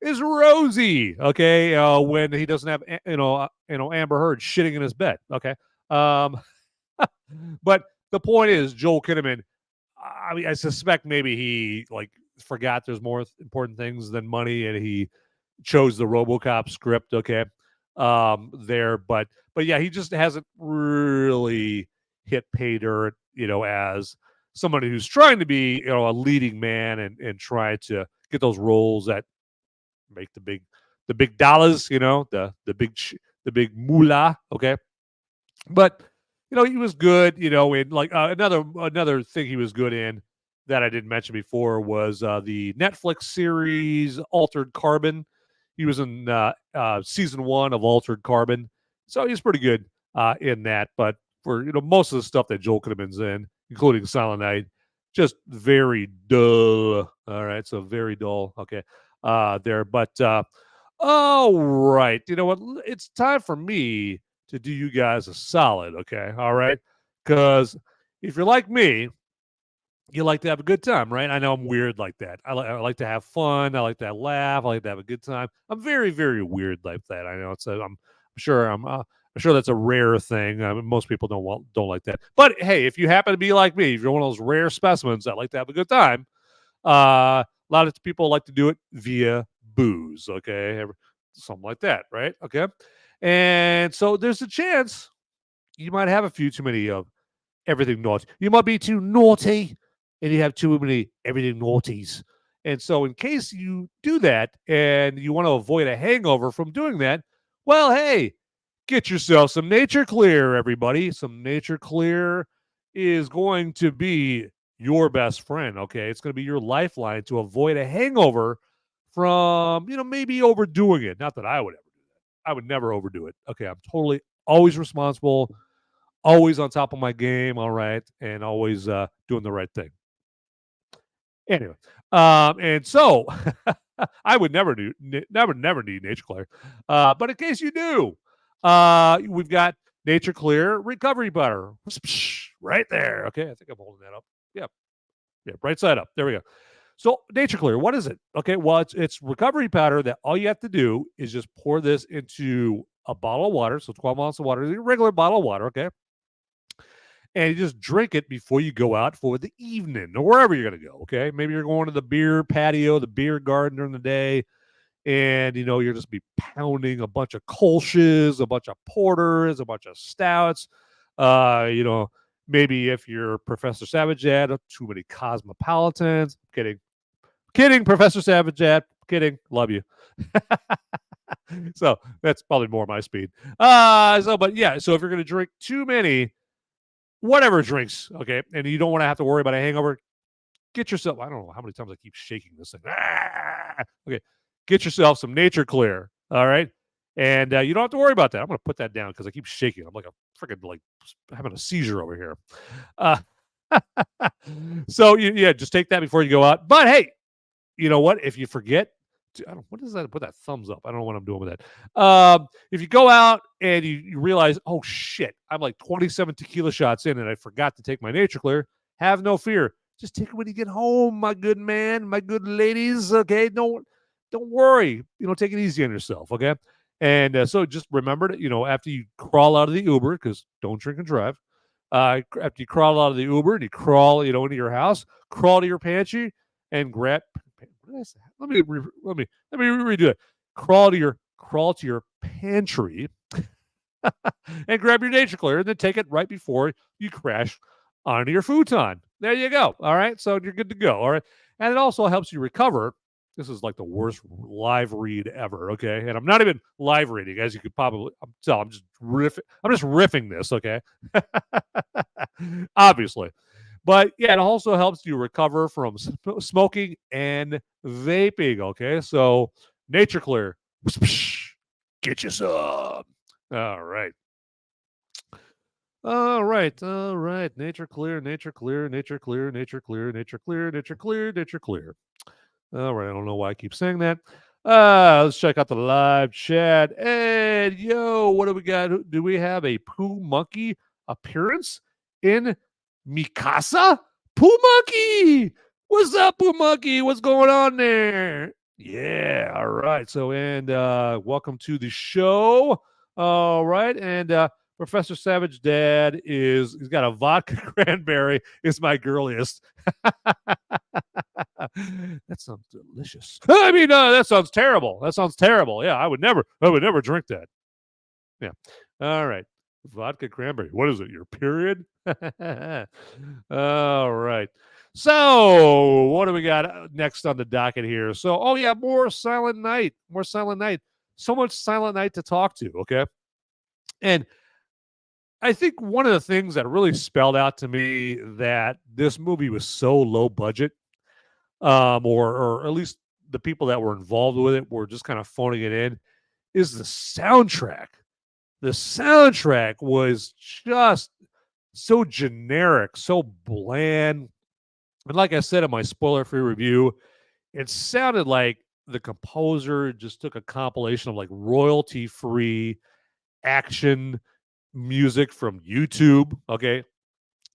rosy, okay. When he doesn't have Amber Heard shitting in his bed, okay. But the point is, Joel Kinnaman, I suspect maybe he forgot there's more important things than money, and he chose the RoboCop script. Okay, there, but yeah, he just hasn't really hit pay dirt, as somebody who's trying to be, a leading man and try to get those roles that make the big dollars, the big moolah. Okay, but he was good, in like another thing he was good in that I didn't mention before was the Netflix series Altered Carbon. He was in season 1 of Altered Carbon, so he's pretty good in that. But for most of the stuff that Joel Kinnaman's in, including Silent Night, just very dull. All right, so very dull. Okay, there. But all right, you know what? It's time for me to do you guys a solid. Okay, all right, because if you're like me, you like to have a good time, right? I know I'm weird like that. I like to have fun. I like to laugh. I like to have a good time. I'm very, very weird like that. I know I'm sure that's a rare thing. Most people don't like that. But hey, if you happen to be like me, if you're one of those rare specimens that like to have a good time, a lot of people like to do it via booze. Okay, something like that, right? Okay, and so there's a chance you might have a few too many of everything naughty. You might be too naughty and you have too many everything naughties. And so, in case you do that and you want to avoid a hangover from doing that, well, hey, get yourself some Nature Clear, everybody. Some Nature Clear is going to be your best friend, okay? It's going to be your lifeline to avoid a hangover from, maybe overdoing it. Not that I would ever do that. I would never overdo it. Okay, I'm totally always responsible, always on top of my game, all right, and always doing the right thing. Anyway, and so I would never need Nature Clear, but in case you do, we've got Nature Clear recovery butter right there. Okay, I think I'm holding that up. Yeah, right side up. There we go. So Nature Clear, what is it? Okay, well it's recovery powder that all you have to do is just pour this into a bottle of water, so 12 ounces of water, a regular bottle of water. Okay. And you just drink it before you go out for the evening or wherever you're going to go. Okay. Maybe you're going to the beer patio, the beer garden during the day, and you're just be pounding a bunch of Kolsch's, a bunch of porters, a bunch of stouts. Maybe if you're Professor Savage Dad, too many cosmopolitans. Kidding, Professor Savage Dad. Kidding, love you. So that's probably more my speed. So if you're going to drink too many, whatever drinks, okay, and you don't want to have to worry about a hangover, get yourself, I don't know how many times I keep shaking this thing. Okay, get yourself some Nature Clear, all right? And you don't have to worry about that. I'm going to put that down because I keep shaking. I'm like a freaking, like, having a seizure over here. So, just take that before you go out. But, hey, you know what? If you forget, what is that? Put that thumbs up. I don't know what I'm doing with that. If you go out and you realize, oh shit, I'm like 27 tequila shots in and I forgot to take my Nature Clear, have no fear. Just take it when you get home, my good man, my good ladies. Okay, don't worry. Take it easy on yourself. Okay, and so just remember that after you crawl out of the Uber, because don't drink and drive. After you crawl out of the Uber and you crawl, into your house, crawl to your pantry and grab. Let me redo it. Crawl to your pantry and grab your Nature Clear and then take it right before you crash onto your futon. There you go. All right. So you're good to go. All right. And it also helps you recover. This is like the worst live read ever. Okay. And I'm not even live reading, as you could probably tell. I'm just riffing this. Okay. Obviously. But yeah, it also helps you recover from smoking and vaping. Okay, so Nature Clear, get you some. All right. Nature Clear, Nature Clear, Nature Clear, Nature Clear, Nature Clear, Nature Clear, Nature Clear. All right, I don't know why I keep saying that. Let's check out the live chat. And what do we got? Do we have a Pooh Monkey appearance in Mikasa? Pooh Monkey! What's up, Pooh Monkey? What's going on there? Yeah, all right. So, and welcome to the show. All right. And Professor Savage Dad he's got a vodka cranberry. Is my girliest. That sounds delicious. I mean, that sounds terrible. That sounds terrible. Yeah, I would never drink that. Yeah. All right. Vodka cranberry. What is it? Your period? All right. So, what do we got next on the docket here? So, oh yeah, more Silent Night. More Silent Night. So much Silent Night to talk to, okay? And I think one of the things that really spelled out to me that this movie was so low budget, or at least the people that were involved with it were just kind of phoning it in, is the soundtrack. The soundtrack was just so generic, so bland. And like I said in my spoiler-free review, it sounded like the composer just took a compilation of like royalty-free action music from YouTube, okay?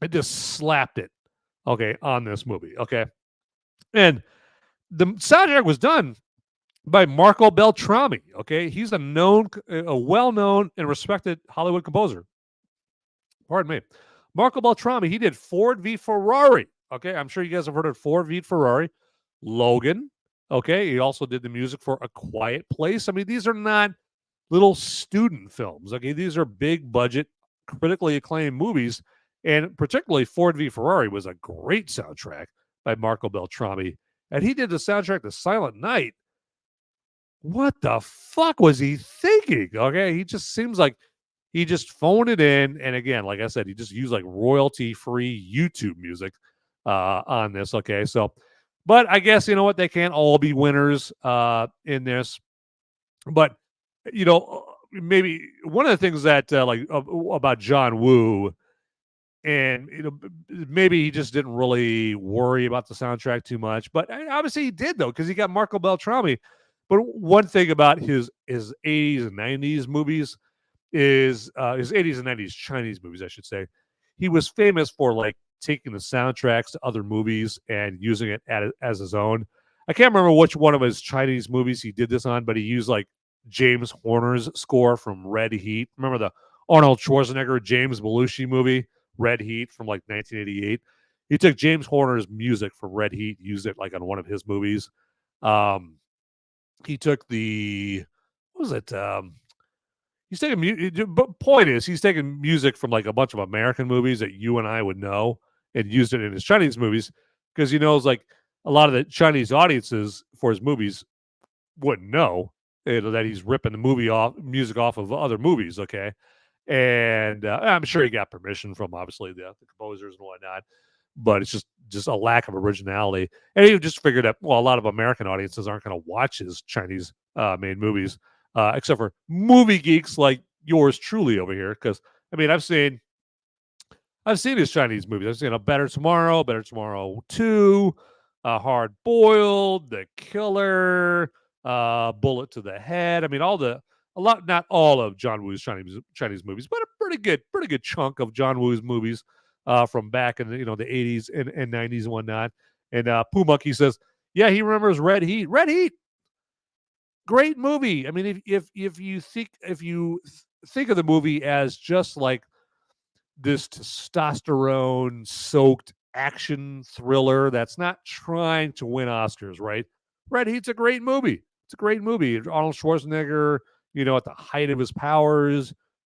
It just slapped it, okay, on this movie, okay? And the soundtrack was done by Marco Beltrami, okay? He's a well-known and respected Hollywood composer. Pardon me. Marco Beltrami, he did Ford v Ferrari, okay? I'm sure you guys have heard of Ford v Ferrari. Logan, okay? He also did the music for A Quiet Place. I mean, these are not little student films, okay? These are big-budget, critically acclaimed movies, and particularly Ford v Ferrari was a great soundtrack by Marco Beltrami, and he did the soundtrack to Silent Night. What the fuck was he thinking? Okay, he just seems like he just phoned it in, and again, like I said, he just used like royalty-free YouTube music on this. Okay, so, but I guess you know what, they can't all be winners in this, but you know, maybe one of the things that about John Woo, and you know, maybe he just didn't really worry about the soundtrack too much, but obviously he did though, because he got Marco Beltrami. But one thing about his 80s and 90s movies is his 80s and 90s Chinese movies, I should say. He was famous for like taking the soundtracks to other movies and using it as his own. I can't remember which one of his Chinese movies he did this on, but he used like James Horner's score from Red Heat. Remember the Arnold Schwarzenegger, James Belushi movie, Red Heat from like 1988? He took James Horner's music from Red Heat, used it like on one of his movies. He took what was it? He's taking but point is, he's taking music from like a bunch of American movies that you and I would know and used it in his Chinese movies, because he knows like a lot of the Chinese audiences for his movies wouldn't know that he's ripping the music off of other movies. Okay. And I'm sure he got permission from obviously the composers and whatnot, but it's just a lack of originality. And he just figured out, well, a lot of American audiences aren't going to watch his Chinese made movies, except for movie geeks like yours truly over here. Because I mean, I've seen his Chinese movies. I've seen A Better Tomorrow, Better Tomorrow 2, Hard Boiled, The Killer, Bullet to the Head. I mean, not all of John Woo's Chinese movies, but a pretty good chunk of John Woo's movies from back in the 80s and 90s and whatnot. And Poo Monkey says, yeah, he remembers Red Heat. Red Heat, great movie. I mean, if you think of the movie as just like this testosterone-soaked action thriller that's not trying to win Oscars, right? Red Heat's a great movie. It's a great movie. Arnold Schwarzenegger, at the height of his powers,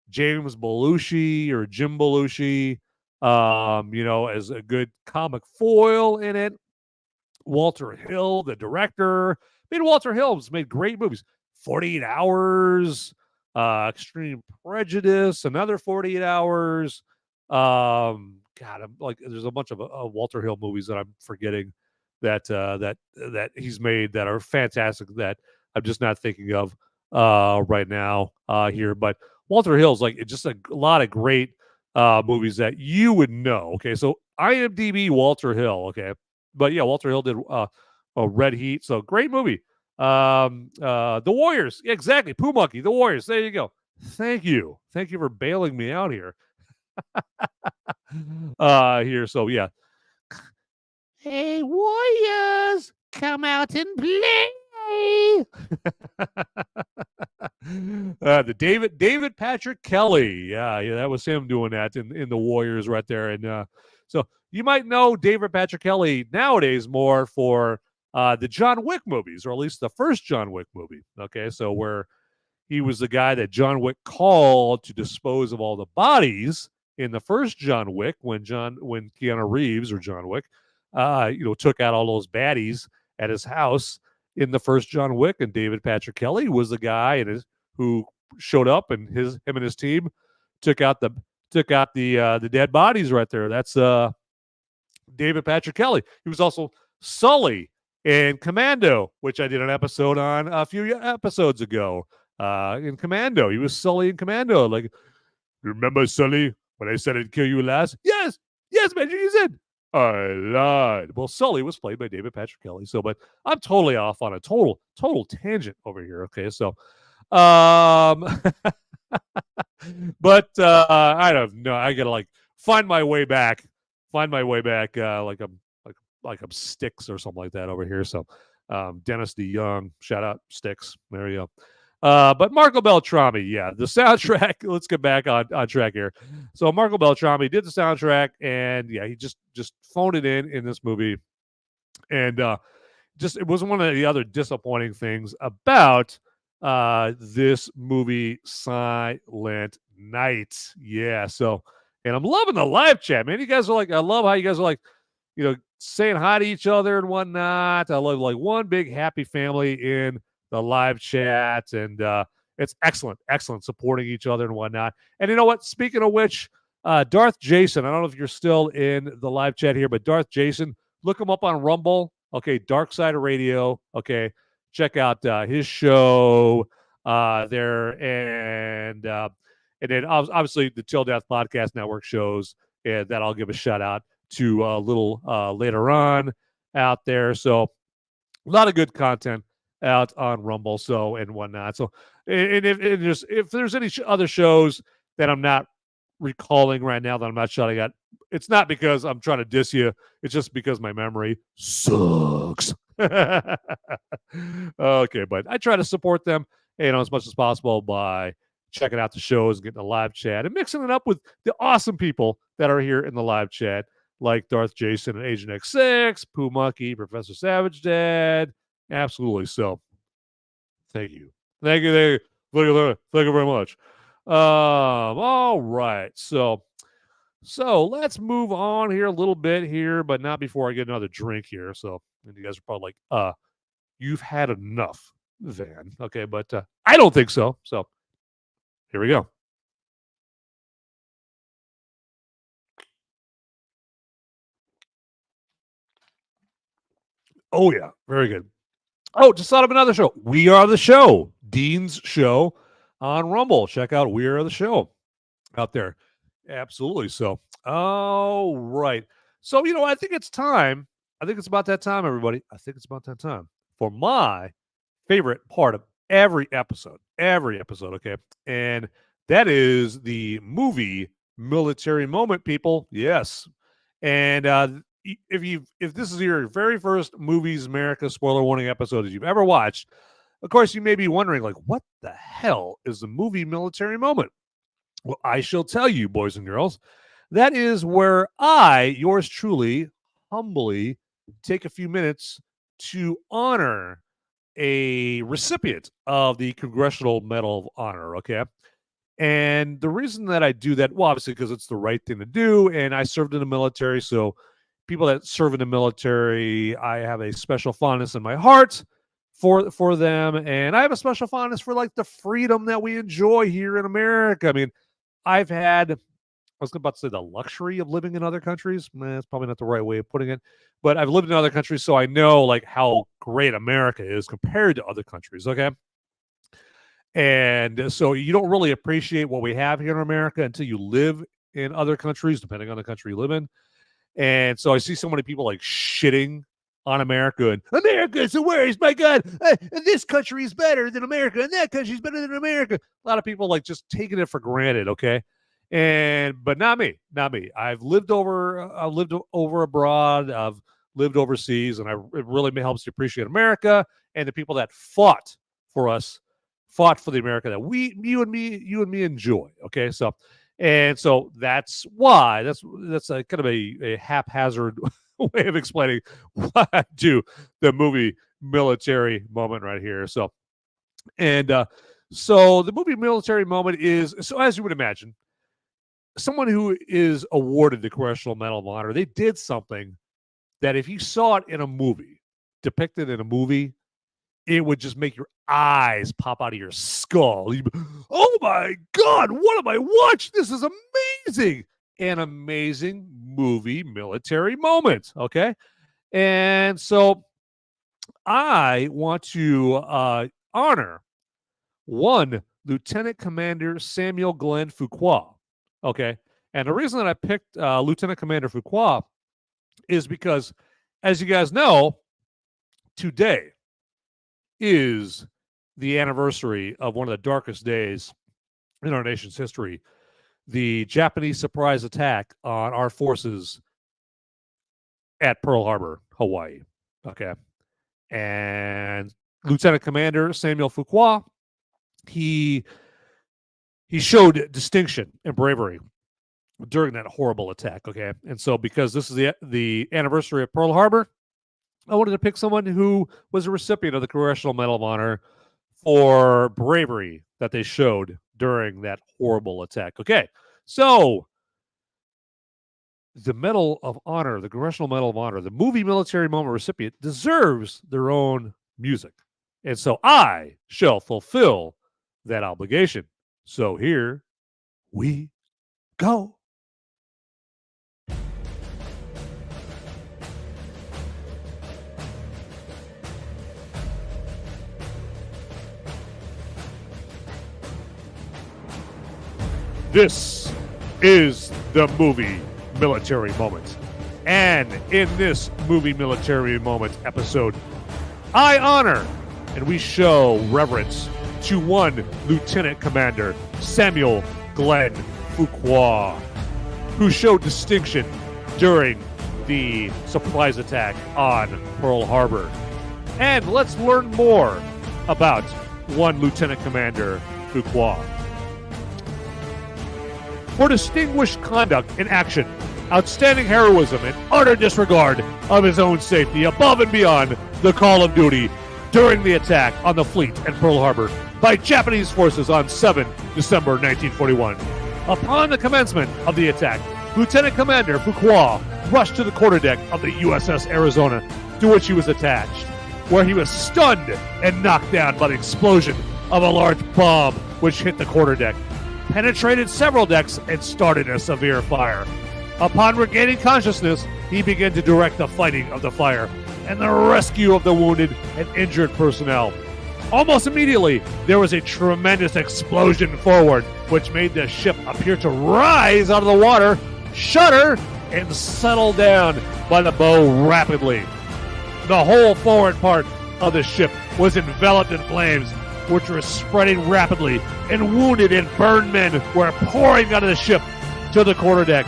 James Belushi or Jim Belushi, as a good comic foil in it. Walter Hill, the director. I mean, Walter Hill's made great movies. 48 Hours, Extreme Prejudice, another 48 Hours. There's a bunch of Walter Hill movies that I'm forgetting that he's made that are fantastic that I'm just not thinking of right now here. But Walter Hill's like just a lot of great movies that you would know. Okay, so IMDb Walter Hill. Okay, but yeah, Walter Hill did Red Heat, so great movie. The Warriors, exactly. Poo Monkey, The Warriors. There you go. Thank you for bailing me out here. Here, so yeah. Hey, Warriors, come out and play. The David Patrick Kelly. Yeah, that was him doing that in the Warriors right there. And so you might know David Patrick Kelly nowadays more for the John Wick movies, or at least the first John Wick movie. Okay, so where he was the guy that John Wick called to dispose of all the bodies in the first John Wick when Keanu Reeves or John Wick, took out all those baddies at his house in the first John Wick, and David Patrick Kelly was the guy who showed up, and him and his team took out the dead bodies right there. That's David Patrick Kelly. He was also Sully in Commando, which I did an episode on a few episodes ago. In Commando, he was Sully in Commando. Like, remember Sully when I said I'd kill you last? Yes, man, you said I lied. Well, Sully was played by David Patrick Kelly. So, but I'm totally off on a total tangent over here. Okay, so, but I don't know. I gotta find my way back. Like I'm Styx or something like that over here. So, Dennis DeYoung, shout out Styx. There you go. But Marco Beltrami, yeah, the soundtrack. Let's get back on track here. So Marco Beltrami did the soundtrack, and yeah, he just phoned it in this movie, and it was one of the other disappointing things about this movie, Silent Night. Yeah, so, and I'm loving the live chat, man. You guys are I love how you guys are saying hi to each other and whatnot. I love one big happy family in the live chat, and it's excellent supporting each other and whatnot. And you know what? Speaking of which, Darth Jason, I don't know if you're still in the live chat here, but Darth Jason, look him up on Rumble. Okay, Dark Side of Radio. Okay, check out his show there, and then obviously the Till Death Podcast Network shows, and that I'll give a shout out to a little later on out there. So a lot of good content out on Rumble, so and whatnot. So, and if there's any other shows that I'm not recalling right now that I'm not shouting at, it's not because I'm trying to diss you. It's just because my memory sucks. Okay, but I try to support them, as much as possible by checking out the shows, getting a live chat, and mixing it up with the awesome people that are here in the live chat, like Darth Jason and Agent X6, Pooh Monkey, Professor Savage Dad. Absolutely. So, thank you very much. All right. So let's move on here a little bit here, but not before I get another drink here. So, and you guys are probably like, you've had enough, Van. Okay, but I don't think so. So, here we go. Oh yeah, very good. Oh, just thought of another show. We Are the Show, Dean's show on Rumble. Check out We Are the Show out there. Absolutely. So, all right. So, I think it's time. I think it's about that time, everybody. I think it's about that time for my favorite part of every episode. Okay. And that is the movie Military Moment, people. Yes. And if this is your very first Movies America spoiler warning episode that you've ever watched, of course you may be wondering, what the hell is the movie Military Moment? Well, I shall tell you, boys and girls. That is where I, yours truly, humbly, take a few minutes to honor a recipient of the Congressional Medal of Honor. Okay. And the reason that I do that, well, obviously because it's the right thing to do, and I served in the military, so people that serve in the military, I have a special fondness in my heart for them, and I have a special fondness for the freedom that we enjoy here in America. I mean, I was about to say the luxury of living in other countries. That's probably not the right way of putting it, but I've lived in other countries, so I know how great America is compared to other countries. Okay. And so you don't really appreciate what we have here in America until you live in other countries, depending on the country you live in. And so I see so many people shitting on America, and America is the worst. My God, this country is better than America, and that country is better than America. A lot of people just taking it for granted. Okay. But not me. I've lived over abroad. I've lived overseas, and it really helps you appreciate America and the people that fought for the America that you and me enjoy. Okay, so that's why that's a kind of a haphazard way of explaining why I do the movie military moment right here. So the movie military moment is, so as you would imagine, someone who is awarded the Congressional Medal of Honor, they did something that if you saw it in a movie, depicted in a movie, it would just make your eyes pop out of your skull. Oh my God, what am I watching? This is amazing. An amazing movie military moment. Okay. And so I want to honor one Lieutenant Commander Samuel Glenn Fuqua. Okay. And the reason that I picked Lieutenant Commander Fuqua is because, as you guys know, today is the anniversary of one of the darkest days in our nation's history, the Japanese surprise attack on our forces at Pearl Harbor, Hawaii. Okay. And Lieutenant Commander Samuel Fuqua, he showed distinction and bravery during that horrible attack. Okay. And so because this is the anniversary of Pearl Harbor, I wanted to pick someone who was a recipient of the Congressional Medal of Honor for bravery that they showed during that horrible attack. Okay, so the Medal of Honor, the Congressional Medal of Honor, the movie military moment recipient deserves their own music. And so I shall fulfill that obligation. So here we go. This is the movie military moment. And in this movie military moment episode, I honor and we show reverence to one Lieutenant Commander Samuel Glenn Fuqua, who showed distinction during the surprise attack on Pearl Harbor. And let's learn more about one Lieutenant Commander Fuqua. For distinguished conduct in action, outstanding heroism, and utter disregard of his own safety above and beyond the call of duty during the attack on the fleet at Pearl Harbor by Japanese forces on 7 December 1941. Upon the commencement of the attack, Lieutenant Commander Fuqua rushed to the quarterdeck of the USS Arizona, to which he was attached, where he was stunned and knocked down by the explosion of a large bomb which hit the quarterdeck, penetrated several decks, and started a severe fire. Upon regaining consciousness, he began to direct the fighting of the fire and the rescue of the wounded and injured personnel. Almost immediately, there was a tremendous explosion forward, which made the ship appear to rise out of the water, shudder, and settle down by the bow rapidly. The whole forward part of the ship was enveloped in flames, which were spreading rapidly, and wounded and burned men were pouring out of the ship to the quarterdeck.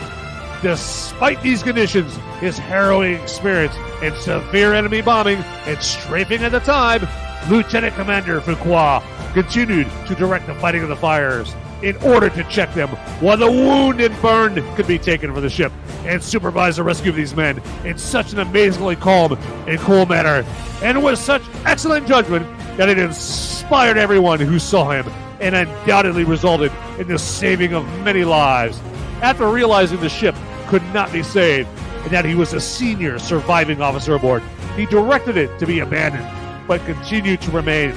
Despite these conditions, his harrowing experience in severe enemy bombing and strafing at the time, Lieutenant Commander Fuqua continued to direct the fighting of the fires in order to check them while the wounded and burned could be taken from the ship, and supervise the rescue of these men in such an amazingly calm and cool manner, and with such excellent judgment that it inspired everyone who saw him and undoubtedly resulted in the saving of many lives. After realizing the ship could not be saved and that he was a senior surviving officer aboard, he directed it to be abandoned, but continued to remain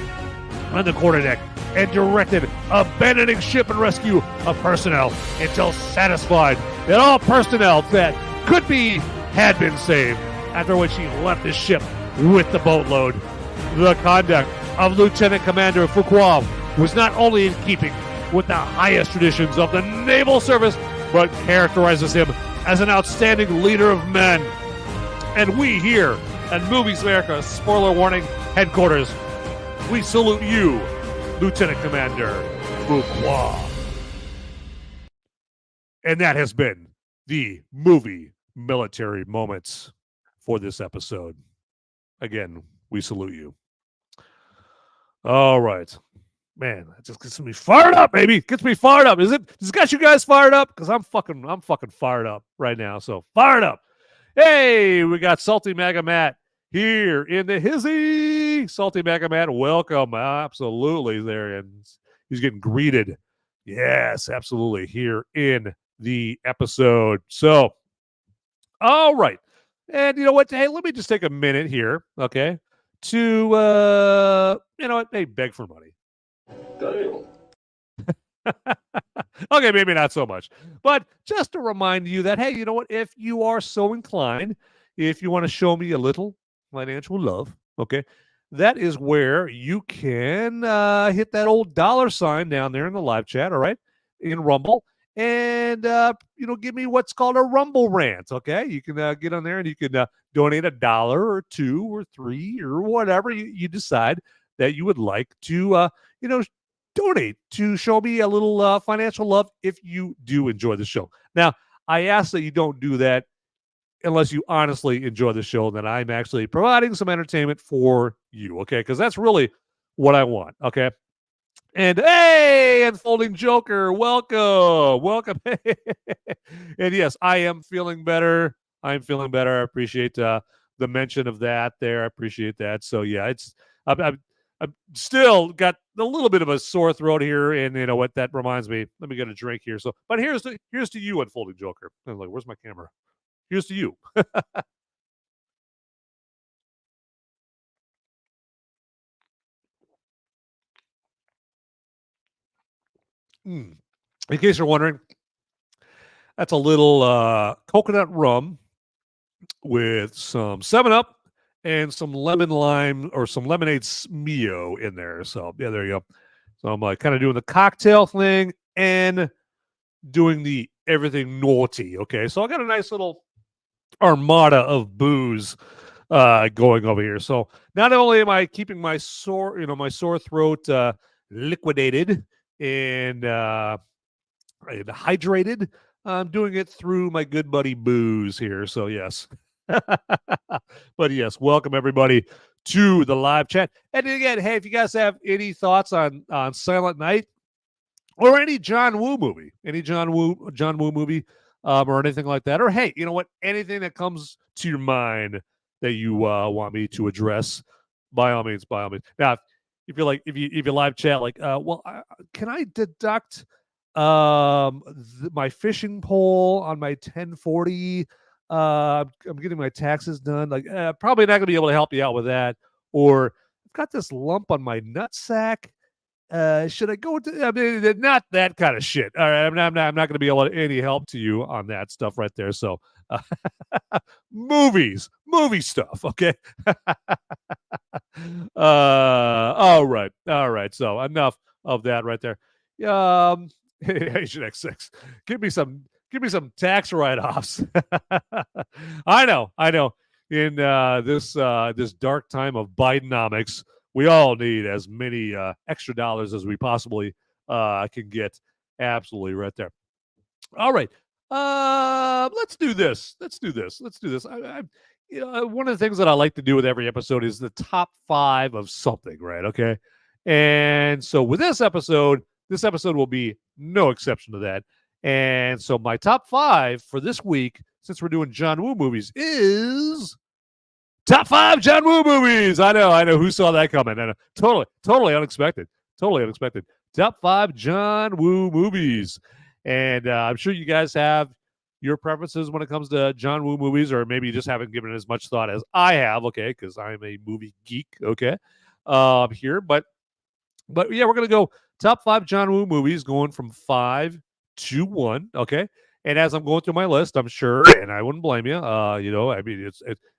on the quarterdeck and directed abandoning ship and rescue of personnel until satisfied that all personnel that could be had been saved, after which he left the ship with the boatload. The conduct of Lieutenant Commander Fuqua was not only in keeping with the highest traditions of the naval service, but characterizes him as an outstanding leader of men. And we here at Movies America Spoiler Warning Headquarters, we salute you, Lieutenant Commander Fuqua. And that has been the movie military moments for this episode. Again, we salute you. All right. Man, that just gets me fired up, baby. Gets me fired up. Does it got you guys fired up? Because I'm fucking fired up right now. So fired up. Hey, we got Salty Mega Matt here in the hizzy. Salty Mega Matt, welcome. Absolutely, there, and he's getting greeted. Yes, absolutely, here in the episode. So, all right, and you know what? Hey, let me just take a minute here, okay, to you know what? Hey, beg for money. Okay, maybe not so much. But just to remind you that, hey, you know what? If you are so inclined, if you want to show me a little financial love, okay, that is where you can hit that old $sign down there in the live chat, all right, in Rumble. And, you know, give me what's called a Rumble rant, okay? You can get on there and you can donate $1 or $2 or $3 or whatever you decide that you would like to, you know, donate to show me a little financial love if you do enjoy the show. Now, I ask that you don't do that unless you honestly enjoy the show, then I'm actually providing some entertainment for you, okay? Because that's really what I want, okay? And hey, Unfolding Joker, welcome. And yes, I am feeling better. I'm feeling better. I appreciate the mention of that there. I appreciate that. So yeah, I've still got a little bit of a sore throat here, and you know what? That reminds me. Let me get a drink here. So, but here's to you, Unfolding Joker. I'm like, where's my camera? Here's to you. In case you're wondering, that's a little coconut rum with some 7-Up and some lemon lime or some lemonade Mio in there. So yeah, there you go. So I'm like kind of doing the cocktail thing and doing the everything naughty. Okay, so I got a nice little armada of booze going over here. So not only am I keeping my sore, my sore throat liquidated and hydrated, I'm doing it through my good buddy booze here. So yes. But yes, welcome everybody to the live chat. And again, hey, if you guys have any thoughts on Silent Night or any John Woo movie, movie, or anything like that, or hey, you know what, anything that comes to your mind that you want me to address, by all means. Now, if you're like, if you live chat, like, can I deduct my fishing pole on my 1040? I'm getting my taxes done. Like, probably not going to be able to help you out with that. Or I've got this lump on my nutsack. Should I go to? I mean, not that kind of shit. All right, I'm not going to be able to any help to you on that stuff right there. So, movie stuff. Okay. All right. So enough of that right there. Asian X6. Give me some tax write-offs. I know. In this dark time of Bidenomics, we all need as many extra dollars as we possibly can get. Absolutely, right there. All right. Let's do this. One of the things that I like to do with every episode is the top 5 of something, right? Okay. And so with this episode will be no exception to that. And so my top 5 for this week, since we're doing John Woo movies, is top 5 John Woo movies. I know. Who saw that coming? I know. Totally unexpected. Top 5 John Woo movies. And I'm sure you guys have your preferences when it comes to John Woo movies, or maybe you just haven't given it as much thought as I have, okay, because I'm a movie geek, okay, here. But yeah, we're going to go top 5 John Woo movies going from 5 to 1, okay? And as I'm going through my list, I'm sure, and I wouldn't blame you, I mean,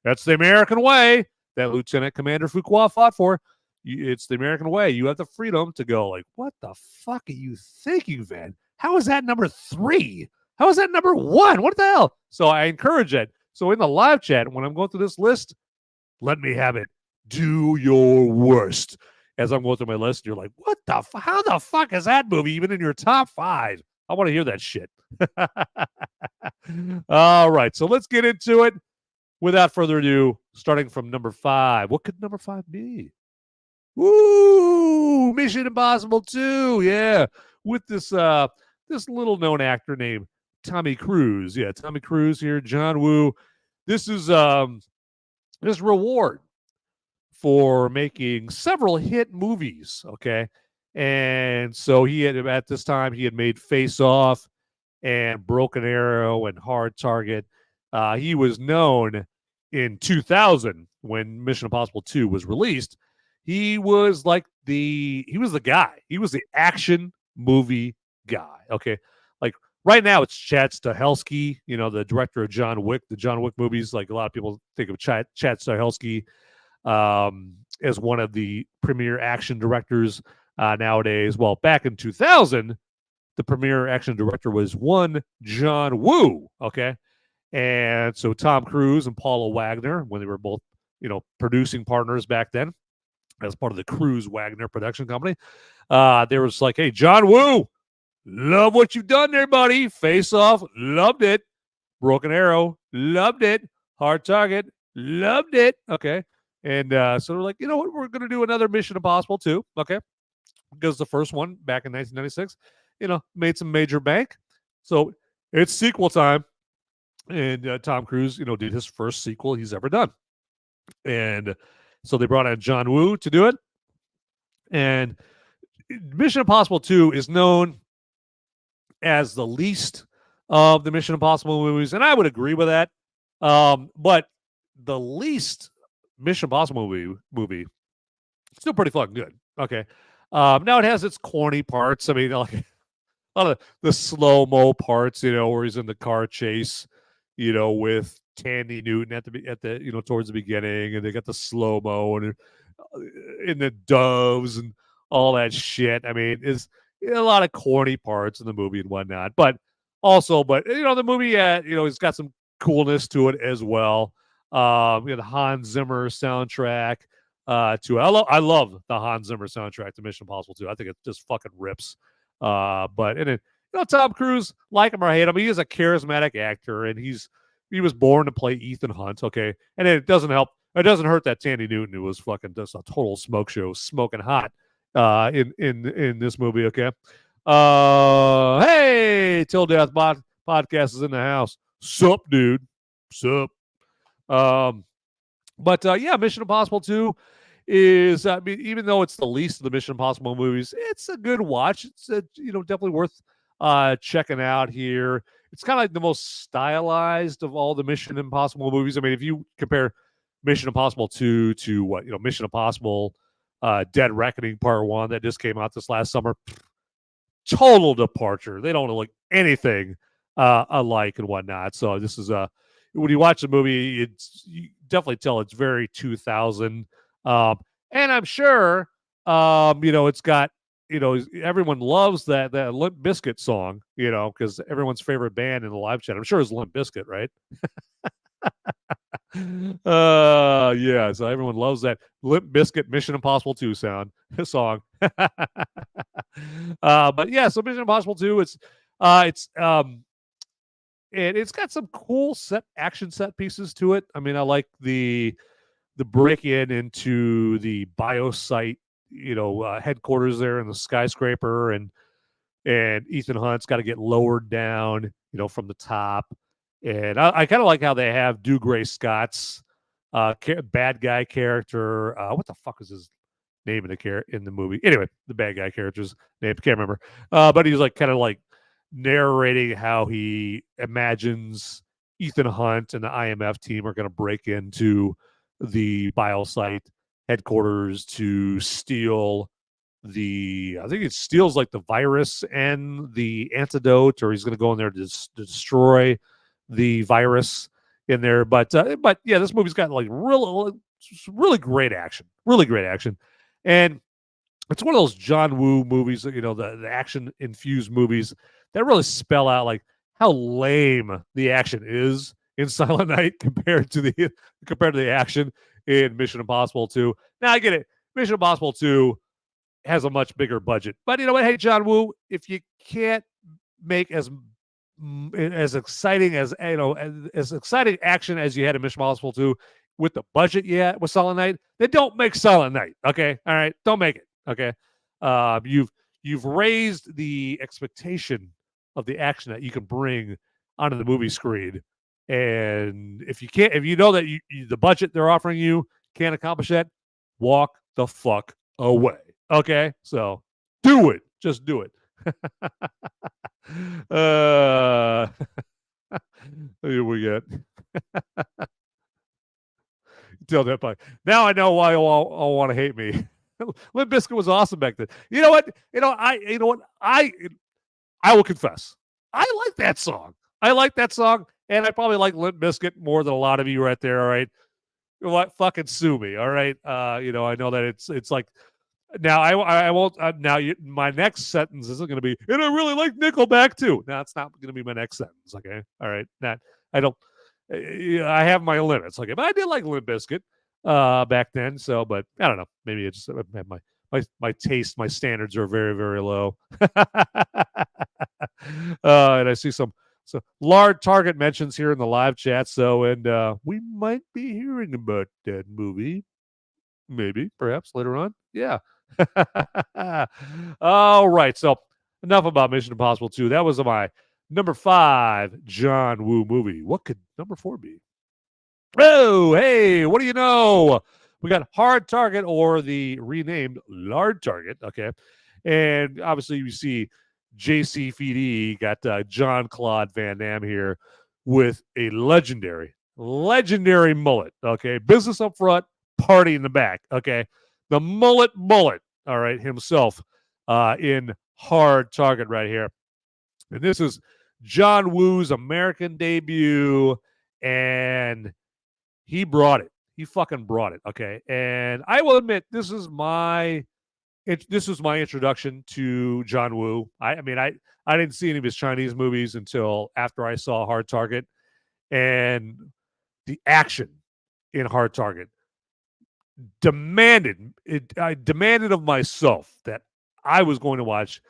that's the American way that Lieutenant Commander Fuqua fought for. It's the American way. You have the freedom to go like, what the fuck are you thinking, Van? How is that number 3? How is that number 1? What the hell? So I encourage it. So in the live chat, when I'm going through this list, let me have it. Do your worst. As I'm going through my list, you're like, what the how the fuck is that movie even in your top 5? I want to hear that shit. All right, so let's get into it. Without further ado, starting from number 5. What could number 5 be? Woo! Mission Impossible 2. Yeah, with this little known actor named Tommy Cruise. Yeah, Tommy Cruise here. John Woo. this is his reward for making several hit movies. Okay, and so he had at this time he had made Face Off and Broken Arrow and Hard Target. He was known in 2000 when Mission Impossible 2 was released. He was the guy. He was the action movie guy. Okay, like right now it's Chad Stahelski, the director of the John Wick movies. Like a lot of people think of Chad Stahelski as one of the premier action directors nowadays. Well, back in 2000, the premier action director was one John Woo. Okay, and so Tom Cruise and Paula Wagner, when they were both producing partners back then, as part of the Cruise Wagner production company, they were just like, hey, John Woo, love what you've done there, buddy. Face Off, loved it. Broken Arrow, loved it. Hard Target, loved it. Okay. And so we're like, you know what? We're going to do another Mission Impossible 2. Okay. Because the first one back in 1996, made some major bank. So it's sequel time. And Tom Cruise, did his first sequel he's ever done. And so they brought in John Woo to do it. And Mission Impossible 2 is known as the least of the Mission Impossible movies. And I would agree with that. But the least Mission Impossible movie still pretty fucking good. Okay. Now it has its corny parts. I mean, like a lot of the slow-mo parts, where he's in the car chase, with Tandy Newton at the towards the beginning, and they got the slow-mo and in the doves and all that shit. I mean, it's a lot of corny parts in the movie and whatnot, but the movie, it's got some coolness to it as well. The Hans Zimmer soundtrack. I love the Hans Zimmer soundtrack to Mission Impossible 2. I think it just fucking rips. Tom Cruise, like him or hate him, he is a charismatic actor, and he was born to play Ethan Hunt. Okay, and it doesn't help. It doesn't hurt that Tandy Newton, who was fucking just a total smoke show, smoking hot in this movie. Okay, hey, Till Death podcast is in the house. Sup, dude? Sup? Mission Impossible 2 is, even though it's the least of the Mission Impossible movies, it's a good watch. It's definitely worth checking out here. It's kind of like the most stylized of all the Mission Impossible movies. I mean, if you compare Mission Impossible 2 to Mission Impossible Dead Reckoning Part 1 that just came out this last summer, total departure. They don't look anything alike and whatnot. So this is when you watch the movie, you definitely tell it's very 2000. And I'm sure, it's got, everyone loves that Limp Bizkit song, because everyone's favorite band in the live chat, I'm sure, is Limp Bizkit, right? Yeah. So everyone loves that Limp Bizkit Mission Impossible 2 song. But yeah, so Mission Impossible 2, and it's got some cool action set pieces to it. I mean, I like the break-in into the biosite, headquarters there in the skyscraper, and Ethan Hunt's got to get lowered down, from the top. And I kind of like how they have Dougray Scott's bad guy character. What the fuck is his name in the movie? Anyway, the bad guy character's name, I can't remember. But he's kind of narrating how he imagines Ethan Hunt and the IMF team are going to break into the biosite headquarters to steal I think it steals the virus and the antidote, or he's going to go in there to destroy the virus in there. But yeah, this movie's got really great action, and it's one of those John Woo movies, the action infused movies that really spell out how lame the action is in Silent Night compared to the action in Mission Impossible 2. Now I get it. Mission Impossible 2 has a much bigger budget, but you know what? Hey, John Woo, if you can't make as exciting as exciting action as you had in Mission Impossible 2 with the budget you had with Silent Night, then don't make Silent Night. Okay, all right, don't make it. Okay, you've raised the expectation of the action that you can bring onto the movie screen, And if you know that the budget they're offering you can't accomplish that, walk the fuck away. Okay, so do it. Just do it. Here we get. Tell that by now. I know why all want to hate me. Limp Bizkit was awesome back then. You know what? I will confess. I like that song. And I probably like Limp Bizkit more than a lot of you right there. All right, what? Fucking sue me. All right. I know that it's like now I won't. My next sentence isn't going to be, and I really like Nickelback too. No, it's not going to be my next sentence. Okay. All right. I don't. I have my limits. Okay, but I did like Limp Bizkit back then. So, but I don't know. Maybe it's just my taste, my standards are very, very low. And I see some large target mentions here in the live chat. So, and we might be hearing about that movie, maybe, perhaps later on. Yeah. All right. So enough about Mission Impossible 2. That was my number 5 John Woo movie. What could number 4 be? Oh, hey, what do you know? We got Hard Target, or the renamed Lard Target. Okay. And obviously you see JCVD got Jean-Claude Van Damme here with a legendary mullet. Okay. Business up front, party in the back. Okay. The mullet, all right, himself in Hard Target right here. And this is John Woo's American debut, and he brought it. He fucking brought it, okay? And I will admit, this was my introduction to John Woo. I didn't see any of his Chinese movies until after I saw Hard Target, and the action in Hard Target I demanded of myself that I was going to watch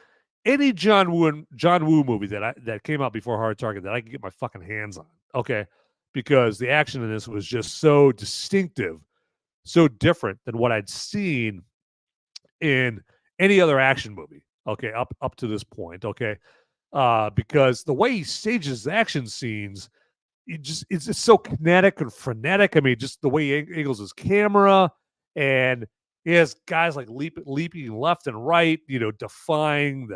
any John Woo movie that came out before Hard Target that I could get my fucking hands on. Okay, because the action in this was just so distinctive, so different than what I'd seen in any other action movie. Okay, up to this point. Okay, because the way he stages action scenes, it's just so kinetic and frenetic. I mean, just the way he angles his camera, and he has guys like leaping left and right, defying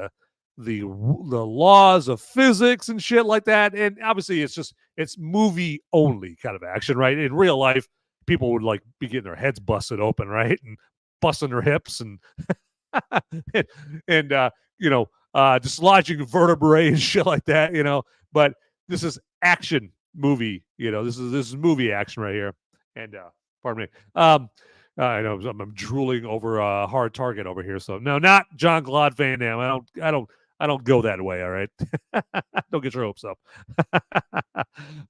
the laws of physics and shit like that. And obviously, it's movie only kind of action, right? In real life, people would like be getting their heads busted open, right, and busting their hips and and dislodging vertebrae and shit like that, But this is action movie, this is movie action right here. And pardon me. I know I'm drooling over a Hard Target over here. So no, not Jean-Claude Van Damme. I don't go that way. All right. Don't get your hopes up.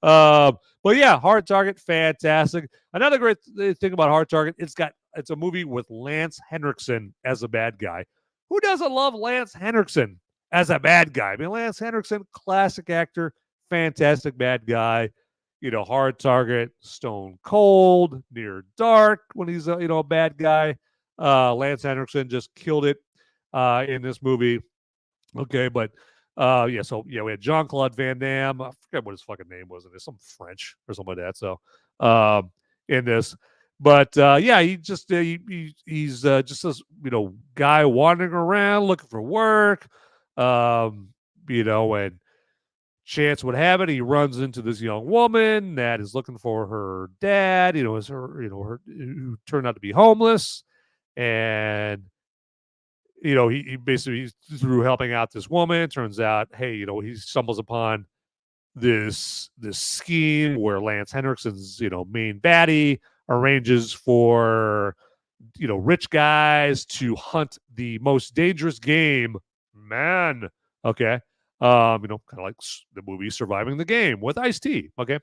But yeah, Hard Target, fantastic. Another great thing about Hard Target, it's a movie with Lance Henriksen as a bad guy. Who doesn't love Lance Henriksen as a bad guy? I mean, Lance Henriksen, classic actor, fantastic bad guy. Hard Target, Stone Cold, Near Dark when he's a bad guy. Lance Henriksen just killed it in this movie. Okay, but we had Jean-Claude Van Damme. I forget what his fucking name was. It's some French or something like that. So in this, but he just he's just this guy wandering around looking for work. And chance would have it, he runs into this young woman that is looking for her dad. Is her who turned out to be homeless, and he basically, through helping out this woman, turns out, hey, he stumbles upon this scheme where Lance Henriksen's main baddie arranges for rich guys to hunt the most dangerous game, man. Okay. Kind of like the movie Surviving the Game with Ice-T. Okay.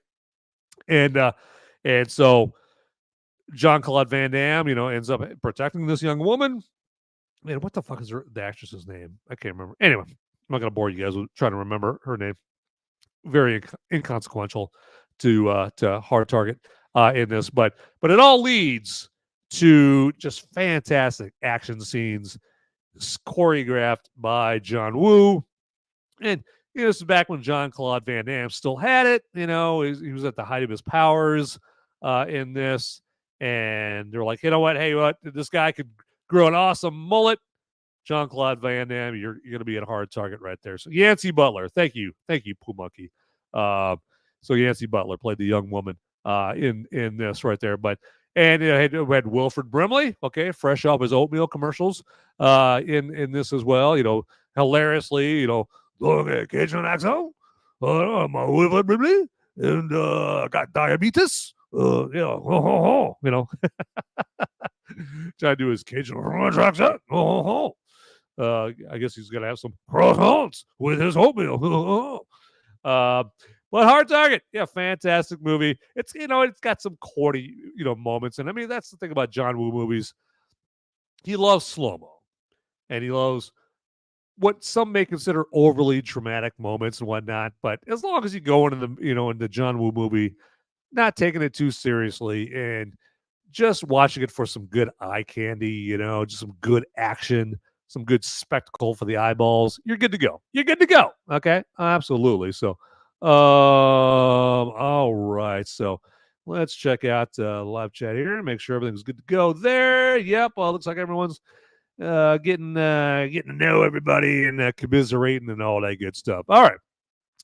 And so Jean-Claude Van Damme, ends up protecting this young woman. Man, what the fuck is the actress's name? I can't remember. Anyway, I'm not going to bore you guys with trying to remember her name. Very inconsequential to Hard Target in this, but it all leads to just fantastic action scenes choreographed by John Woo. And This is back when Jean-Claude Van Damme still had it. He was at the height of his powers in this. And they're like, you know what? Hey, what? This guy could grow an awesome mullet. Jean-Claude Van Damme, you're going to be a hard target right there. So Yancey Butler, thank you, Pooh Monkey. So Yancey Butler played the young woman in this right there. And it had Wilfred Brimley, okay, fresh off his oatmeal commercials in this as well. Hilariously, Cajun accent. I'm Wilfred Brimley, and I got diabetes. Trying to do his Cajun accent. I guess he's gonna have some croissants with his oatmeal. But Hard Target, yeah, fantastic movie. It's it's got some corny moments, and I mean that's the thing about John Woo movies. He loves slow mo, and he loves what some may consider overly dramatic moments and whatnot. But as long as you go into the John Woo movie, not taking it too seriously and just watching it for some good eye candy, just some good action, some good spectacle for the eyeballs, you're good to go. You're good to go. Okay, absolutely. So, all right. So let's check out live chat here and make sure everything's good to go there. Yep. Well, it looks like everyone's getting to know everybody and commiserating and all that good stuff. All right.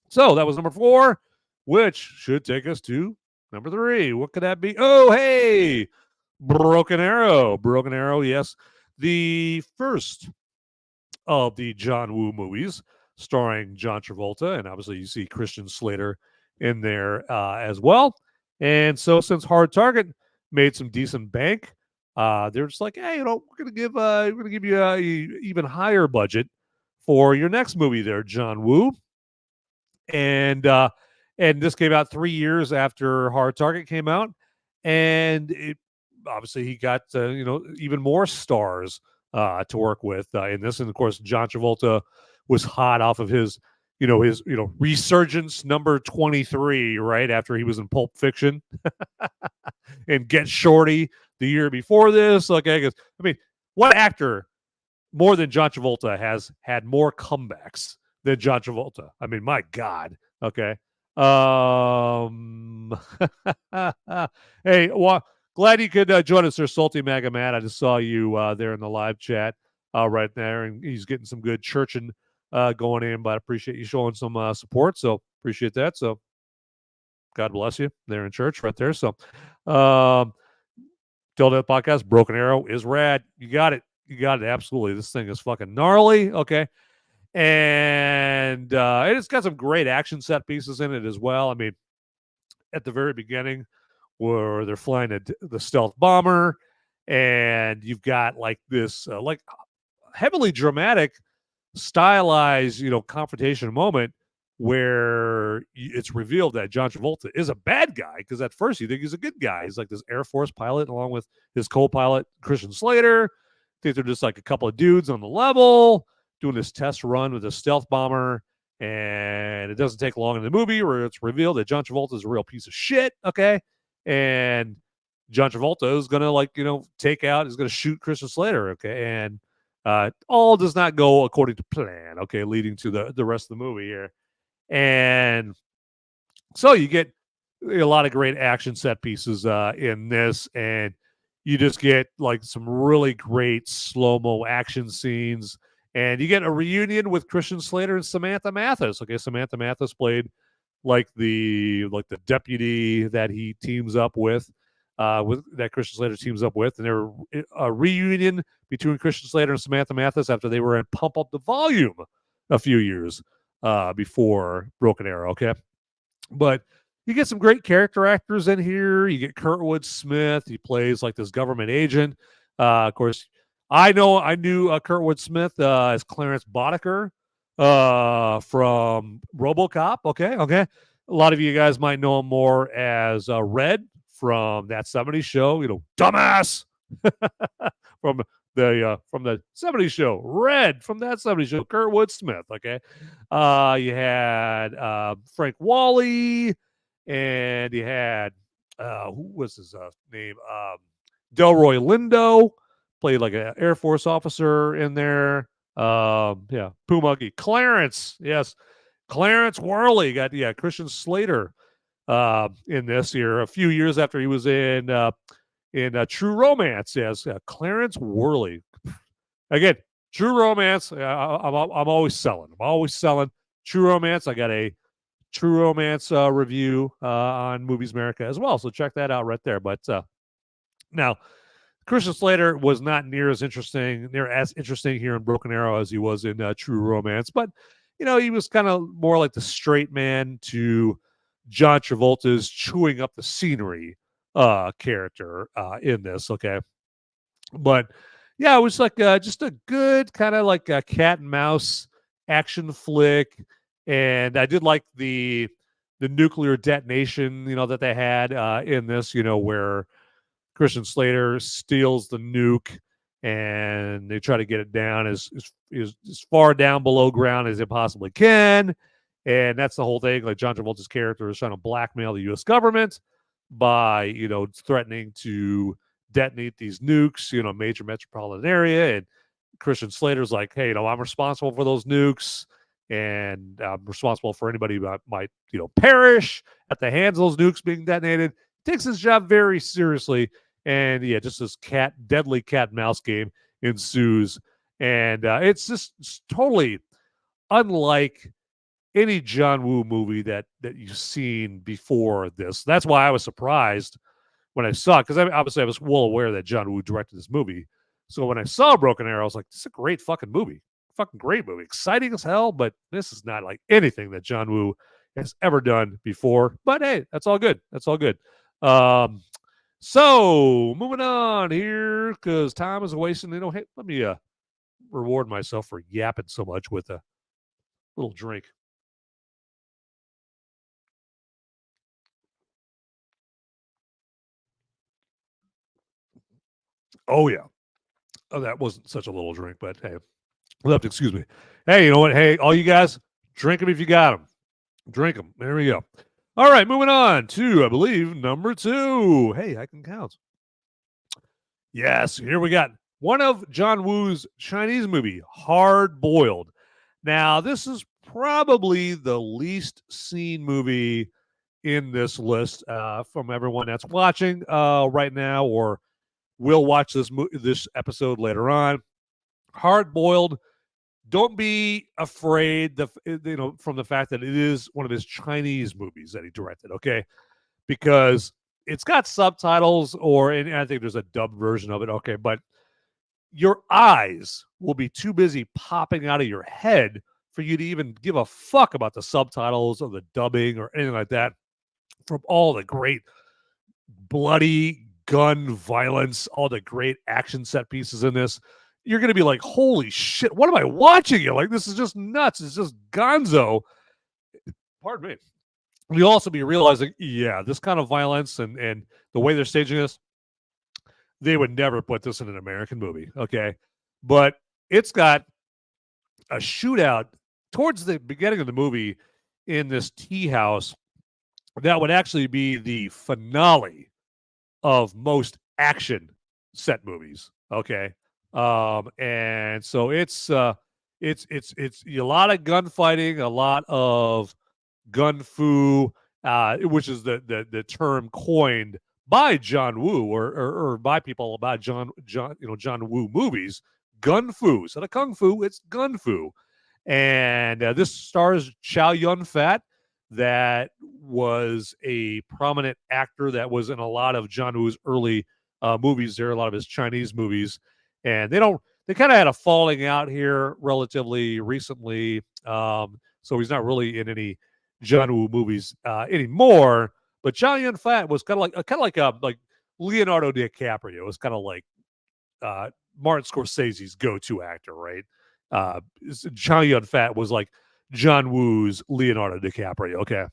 So that was number 4, which should take us to number 3. What could that be? Oh, hey, Broken Arrow. Broken Arrow, yes. The first of the John Woo movies starring John Travolta. And obviously you see Christian Slater in there as well. And so since Hard Target made some decent bank, they're just like, hey, we're gonna give you a even higher budget for your next movie there, John Woo. And this came out 3 years after Hard Target came out, and obviously he got even more stars to work with in this. And of course, John Travolta was hot off of his resurgence number 23 right after he was in Pulp Fiction and Get Shorty the year before this. Okay, I mean, what actor more than John Travolta has had more comebacks than John Travolta? I mean, my God. Okay. Hey, well, glad you could join us there, Salty Maga Matt. I just saw you there in the live chat right there, and he's getting some good churching going in, but I appreciate you showing some support, so appreciate that. So God bless you there in church right there. So Till Death Podcast, Broken Arrow is rad. You got it. Absolutely. This thing is fucking gnarly. Okay. And it's got some great action set pieces in it as well. I mean, at the very beginning where they're flying the stealth bomber, and you've got like this like heavily dramatic, stylized, confrontation moment where it's revealed that John Travolta is a bad guy, because at first you think he's a good guy. He's like this Air Force pilot along with his co-pilot Christian Slater. I think they're just like a couple of dudes on the level doing this test run with a stealth bomber, and it doesn't take long in the movie where it's revealed that John Travolta is a real piece of shit. Okay, and John Travolta is gonna is gonna shoot Christian Slater. Okay, and all does not go according to plan. Okay, leading to the rest of the movie here. And so you get a lot of great action set pieces in this, and you just get like some really great slow-mo action scenes, and you get a reunion with Christian Slater and Samantha Mathis. Okay, Samantha Mathis played like the deputy that he teams up with that Christian Slater teams up with, and they're a reunion between Christian Slater and Samantha Mathis after they were in Pump Up the Volume a few years before Broken Arrow. Okay, but you get some great character actors in here. You get Kurtwood Smith. He plays like this government agent. Of course, I knew Kurtwood Smith as Clarence Boddicker from RoboCop. Okay. A lot of you guys might know him more as Red from That 70s Show. Dumbass from the 70s Show. Red from That 70s Show. Kurtwood Smith. Okay. You had Frank Wally. And you had, who was his name? Delroy Lindo, played like an Air Force officer in there. Yeah, Pumagi. Clarence, yes. Clarence Worley got Christian Slater in this here a few years after he was in True Romance. Yes, Clarence Worley. Again, True Romance. I'm always selling. I'm always selling True Romance. I got a True Romance review on Movies America as well, so check that out right there. But now, Christian Slater was not near as interesting here in Broken Arrow as he was in True Romance, but he was kind of more like the straight man to John Travolta's chewing up the scenery character in this. Okay, but yeah, it was like just a good kind of like a cat and mouse action flick, and I did like the nuclear detonation that they had in this, where Christian Slater steals the nuke and they try to get it down as far down below ground as it possibly can. And that's the whole thing. Like John Travolta's character is trying to blackmail the U.S. government by, threatening to detonate these nukes, major metropolitan area. And Christian Slater's like, hey, I'm responsible for those nukes and I'm responsible for anybody that might, perish at the hands of those nukes being detonated. Takes his job very seriously. And yeah, just this deadly cat and mouse game ensues. And it's totally unlike any John Woo movie that you've seen before this. That's why I was surprised when I saw it, because obviously I was well aware that John Woo directed this movie. So when I saw Broken Arrow, I was like, this is a great fucking movie. Fucking great movie. Exciting as hell, but this is not like anything that John Woo has ever done before. But hey, that's all good. That's all good. So moving on here, because time is wasting. Hey, let me reward myself for yapping so much with a little drink. Oh yeah. Oh, that wasn't such a little drink, but hey, you'll have to excuse me. Hey, you know what? Hey, all you guys, drink them if you got them. Drink them. There we go. All right, moving on to, I believe, number 2. Hey, I can count. Yes, here we got one of John Woo's Chinese movie, Hard Boiled. Now, this is probably the least seen movie in this list from everyone that's watching right now or will watch this episode later on. Hard Boiled. Don't be afraid from the fact that it is one of his Chinese movies that he directed, okay? Because it's got subtitles and I think there's a dubbed version of it, okay? But your eyes will be too busy popping out of your head for you to even give a fuck about the subtitles or the dubbing or anything like that from all the great bloody gun violence, all the great action set pieces in this. You're going to be like, holy shit, what am I watching here? Like, this is just nuts. It's just gonzo. Pardon me. You'll also be realizing, yeah, this kind of violence and the way they're staging this, they would never put this in an American movie, okay? But it's got a shootout towards the beginning of the movie in this tea house that would actually be the finale of most action set movies, okay? And so it's a lot of gunfighting, a lot of gun fu, which is the term coined by John Woo or by people about John Woo movies. Gun fu, instead of kung fu, it's gun fu. And this stars Chow Yun-fat, that was a prominent actor that was in a lot of John Woo's early movies. There, a lot of his Chinese movies. And they kind of had a falling out here relatively recently. So he's not really in any John Woo movies anymore. But Chow Yun-fat was kind of like Leonardo DiCaprio. It was kind of like Martin Scorsese's go-to actor, right? Chow Yun-fat was like John Woo's Leonardo DiCaprio. Okay.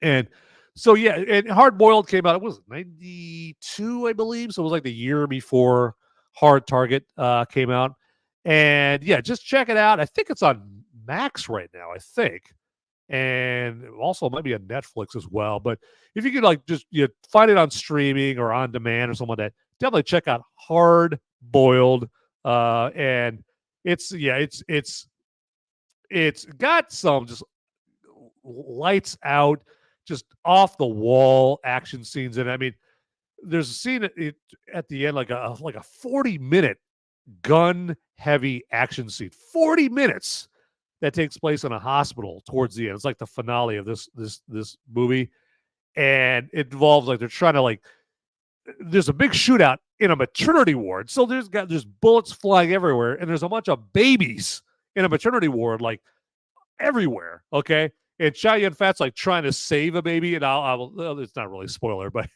And so, yeah, and Hard Boiled came out, it was 92, I believe. So it was like the year before Hard Target came out. And yeah, just check it out. I think it's on Max right now, I think. And also it might be on Netflix as well. But if you could like just find it on streaming or on demand or something like that, definitely check out Hard Boiled. And it's got some just lights out, just off the wall action scenes. And I mean, there's a scene at the end, like a 40-minute gun heavy action scene, 40 minutes that takes place in a hospital towards the end. It's like the finale of this movie, and it involves like they're trying to like. There's a big shootout in a maternity ward, so there's bullets flying everywhere, and there's a bunch of babies in a maternity ward, like everywhere. Okay, and Chow Yun-fat's like trying to save a baby, and it's not really a spoiler, but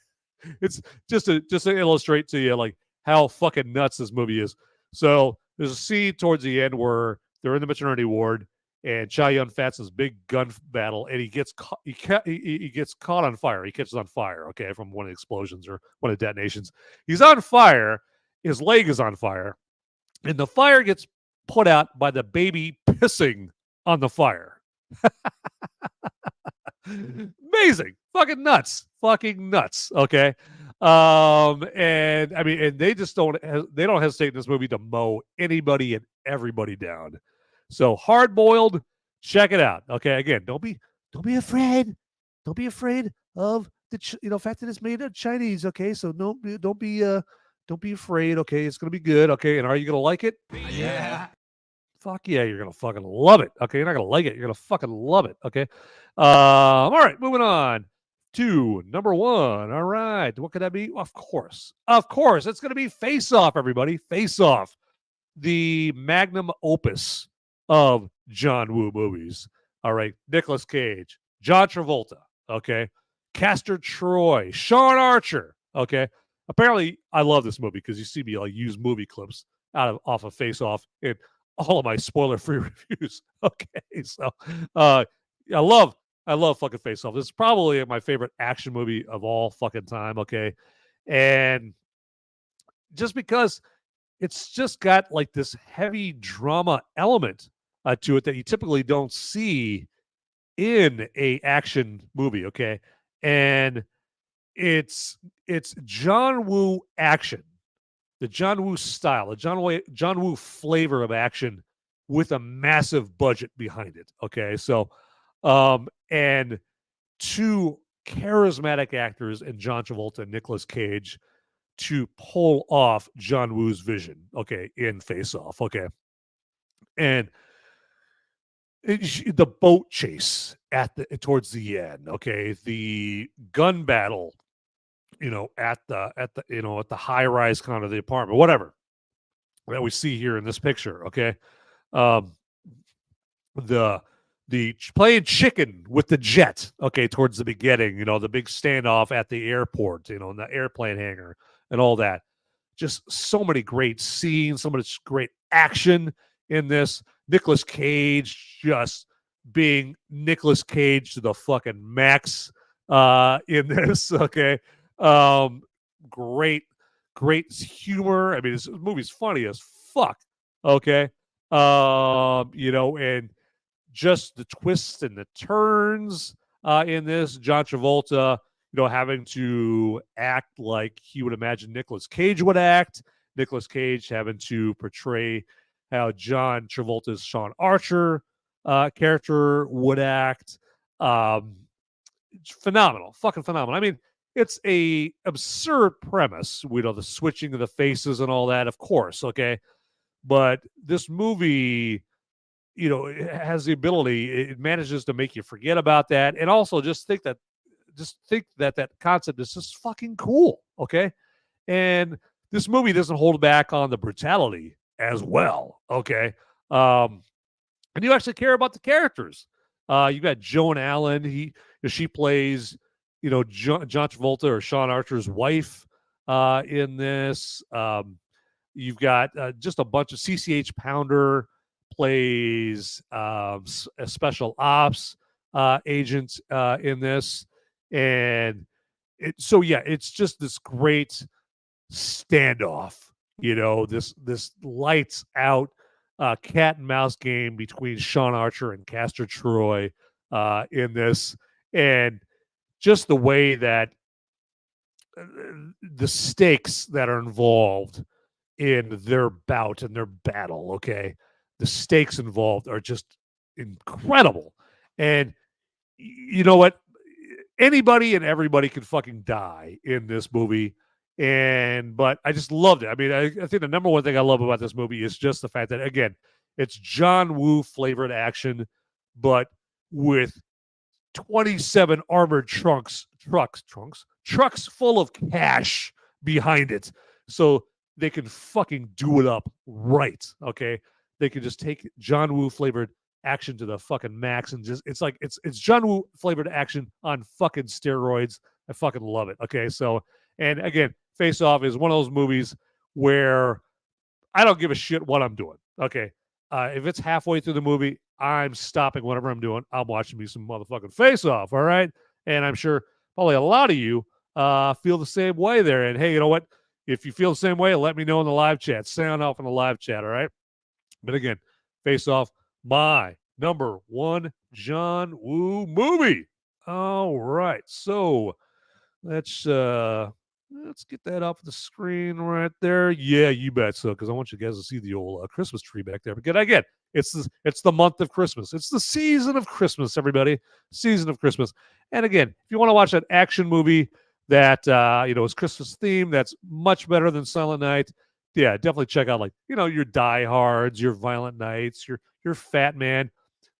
it's just to illustrate to you like how fucking nuts this movie is. So there's a scene towards the end where they're in the maternity ward, and Chow Yun-fat's this big gun battle, and he gets caught on fire. He catches on fire, okay, from one of the explosions or one of the detonations. He's on fire. His leg is on fire, and the fire gets put out by the baby pissing on the fire. Amazing. Fucking nuts. Okay. And I mean, and they just don't hesitate in this movie to mow anybody and everybody down. So Hard Boiled, check it out. Okay. Again, don't be afraid. Don't be afraid of the fact that it's made of Chinese. Okay. So don't be afraid. Okay. It's going to be good. Okay. And are you going to like it? Yeah. Fuck yeah, you're gonna fucking love it. Okay, you're not gonna like it, you're gonna fucking love it. Okay. All right, moving on to number one. All right, what could that be? Of course, it's gonna be Face Off, everybody. Face Off, the magnum opus of John Woo movies. All right, Nicolas Cage, John Travolta. Okay, Castor Troy, Sean Archer. Okay, apparently I love this movie because you see me like use movie clips off of Face Off and all of my spoiler-free reviews. Okay, so I love fucking Face Off. This is probably my favorite action movie of all fucking time. Okay, and just because it's just got like this heavy drama element to it that you typically don't see in a action movie. Okay, and it's John Woo action. The John Woo style, the John Woo flavor of action with a massive budget behind it. Okay. So, and two charismatic actors in John Travolta and Nicolas Cage to pull off John Woo's vision. Okay. In Face Off. Okay. And the boat chase towards the end. Okay. The gun battle, at the high rise kind of the apartment, whatever that we see here in this picture. Okay. The playing chicken with the jet. Okay. Towards the beginning, the big standoff at the airport, in the airplane hangar and all that. Just so many great scenes, so much great action in this. Nicolas Cage just being Nicolas Cage to the fucking max in this. Okay. Great humor. I mean, this movie's funny as fuck. Okay. And just the twists and the turns in this. John Travolta, having to act like he would imagine Nicolas Cage would act. Nicolas Cage having to portray how John Travolta's Sean Archer character would act. Phenomenal. Fucking phenomenal. I mean, it's a absurd premise, the switching of the faces and all that, of course, okay? But this movie, it has the ability, it manages to make you forget about that, and also just think that concept is just fucking cool, okay? And this movie doesn't hold back on the brutality as well, okay? And you actually care about the characters. You got Joan Allen. She plays, John Travolta or Sean Archer's wife in this. You've got just a bunch of CCH Pounder plays a special ops agent in this. And it's just this great standoff, this lights out cat and mouse game between Sean Archer and Castor Troy in this. And just the way that the stakes that are involved in their bout and their battle, okay? The stakes involved are just incredible. And you know what? Anybody and everybody can fucking die in this movie. But I just loved it. I mean, I think the number one thing I love about this movie is just the fact that, again, it's John Woo flavored action, but with 27 armored trucks full of cash behind it. So they can fucking do it up right. Okay. They can just take John Woo flavored action to the fucking max and just it's John Woo flavored action on fucking steroids. I fucking love it. Okay. So, and again, Face Off is one of those movies where I don't give a shit what I'm doing. Okay. If it's halfway through the movie, I'm stopping whatever I'm doing. I'm watching me some motherfucking Face Off. All right. And I'm sure probably a lot of you feel the same way there. And hey, you know what? If you feel the same way, let me know in the live chat. Sound off in the live chat. All right. But again, Face Off, my number one John Woo movie. All right. So let's get that off the screen right there. Yeah, you bet so, because I want you guys to see the old Christmas tree back there. But again, it's the month of Christmas. It's the season of Christmas, everybody. Season of Christmas. And again, if you want to watch an action movie that is Christmas themed, that's much better than Silent Night. Yeah, definitely check out your Die Hards, your Violent Nights, your Fat Man,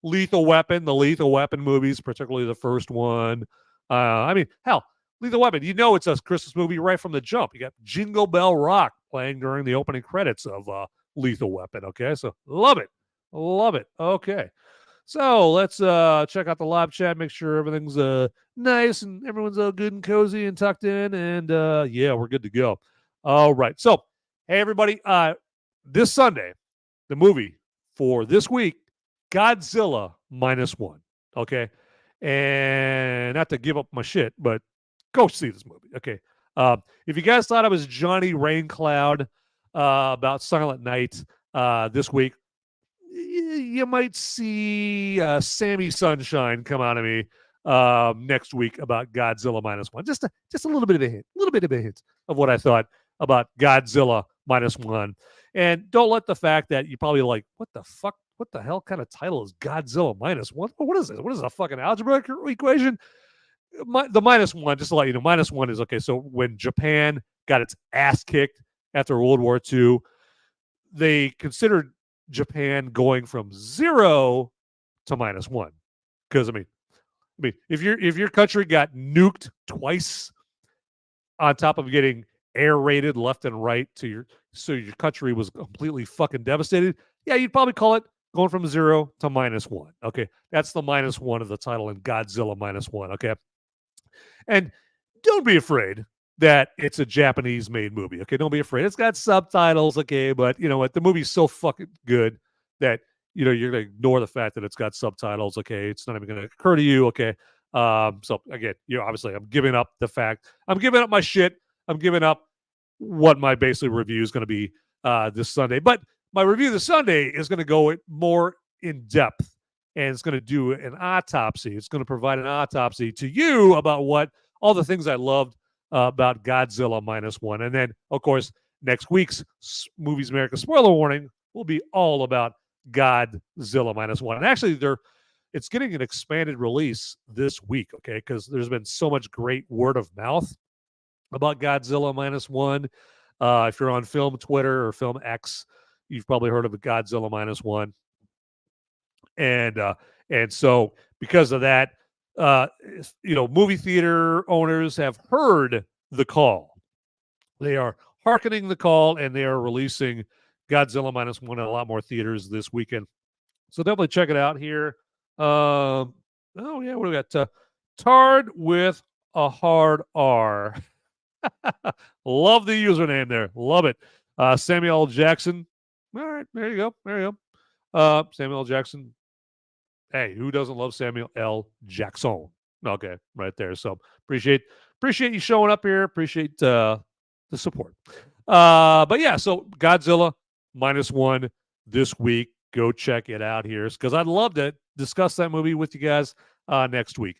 Lethal Weapon, the Lethal Weapon movies, particularly the first one. I mean, hell, Lethal Weapon, it's a Christmas movie right from the jump. You got Jingle Bell Rock playing during the opening credits of Lethal Weapon. Okay, so love it. Love it. Okay. So let's check out the live chat, make sure everything's nice and everyone's good and cozy and tucked in. And yeah, we're good to go. All right. So, hey, everybody, this Sunday, the movie for this week, Godzilla -1. Okay. And not to give up my shit, but go see this movie. Okay. If you guys thought I was Johnny Raincloud about Silent Night this week, you might see Sammy Sunshine come out of me next week about Godzilla -1. Just a little bit of a hint of what I thought about Godzilla -1. And don't let the fact that you probably like, what the fuck? What the hell kind of title is Godzilla -1? What is this? What is a fucking algebra equation? The -1, just to let you know, -1 is okay. So when Japan got its ass kicked after World War II, they considered Japan going from 0 to -1. Because I mean, if your country got nuked twice on top of getting air raided left and right so your country was completely fucking devastated, yeah, you'd probably call it going from 0 to -1. Okay, that's the -1 of the title in Godzilla -1. Okay. And don't be afraid that it's a Japanese-made movie. Okay, don't be afraid. It's got subtitles. Okay, but you know what? The movie's so fucking good that you're gonna ignore the fact that it's got subtitles. Okay, it's not even gonna occur to you. Okay, so again, obviously I'm giving up I'm giving up my shit. I'm giving up what my basically review is going to be this Sunday. But my review this Sunday is going to go more in depth. And it's going to do an autopsy. It's going to provide an autopsy to you about all the things I loved about Godzilla -1. And then, of course, next week's Movies America spoiler warning will be all about Godzilla -1. And actually, it's getting an expanded release this week, okay? Because there's been so much great word of mouth about Godzilla -1. If you're on Film Twitter or Film X, you've probably heard of Godzilla -1. And so because of that, movie theater owners have heard the call. They are hearkening the call, and they are releasing Godzilla -1 in a lot more theaters this weekend. So definitely check it out here. What do we got? Tard with a hard R. Love the username there. Love it. Samuel L. Jackson. All right, there you go. Samuel L. Jackson. Hey, who doesn't love Samuel L. Jackson? Okay, right there. So appreciate you showing up here. Appreciate the support. But yeah, so Godzilla -1 this week. Go check it out here, because I'd love to discuss that movie with you guys next week.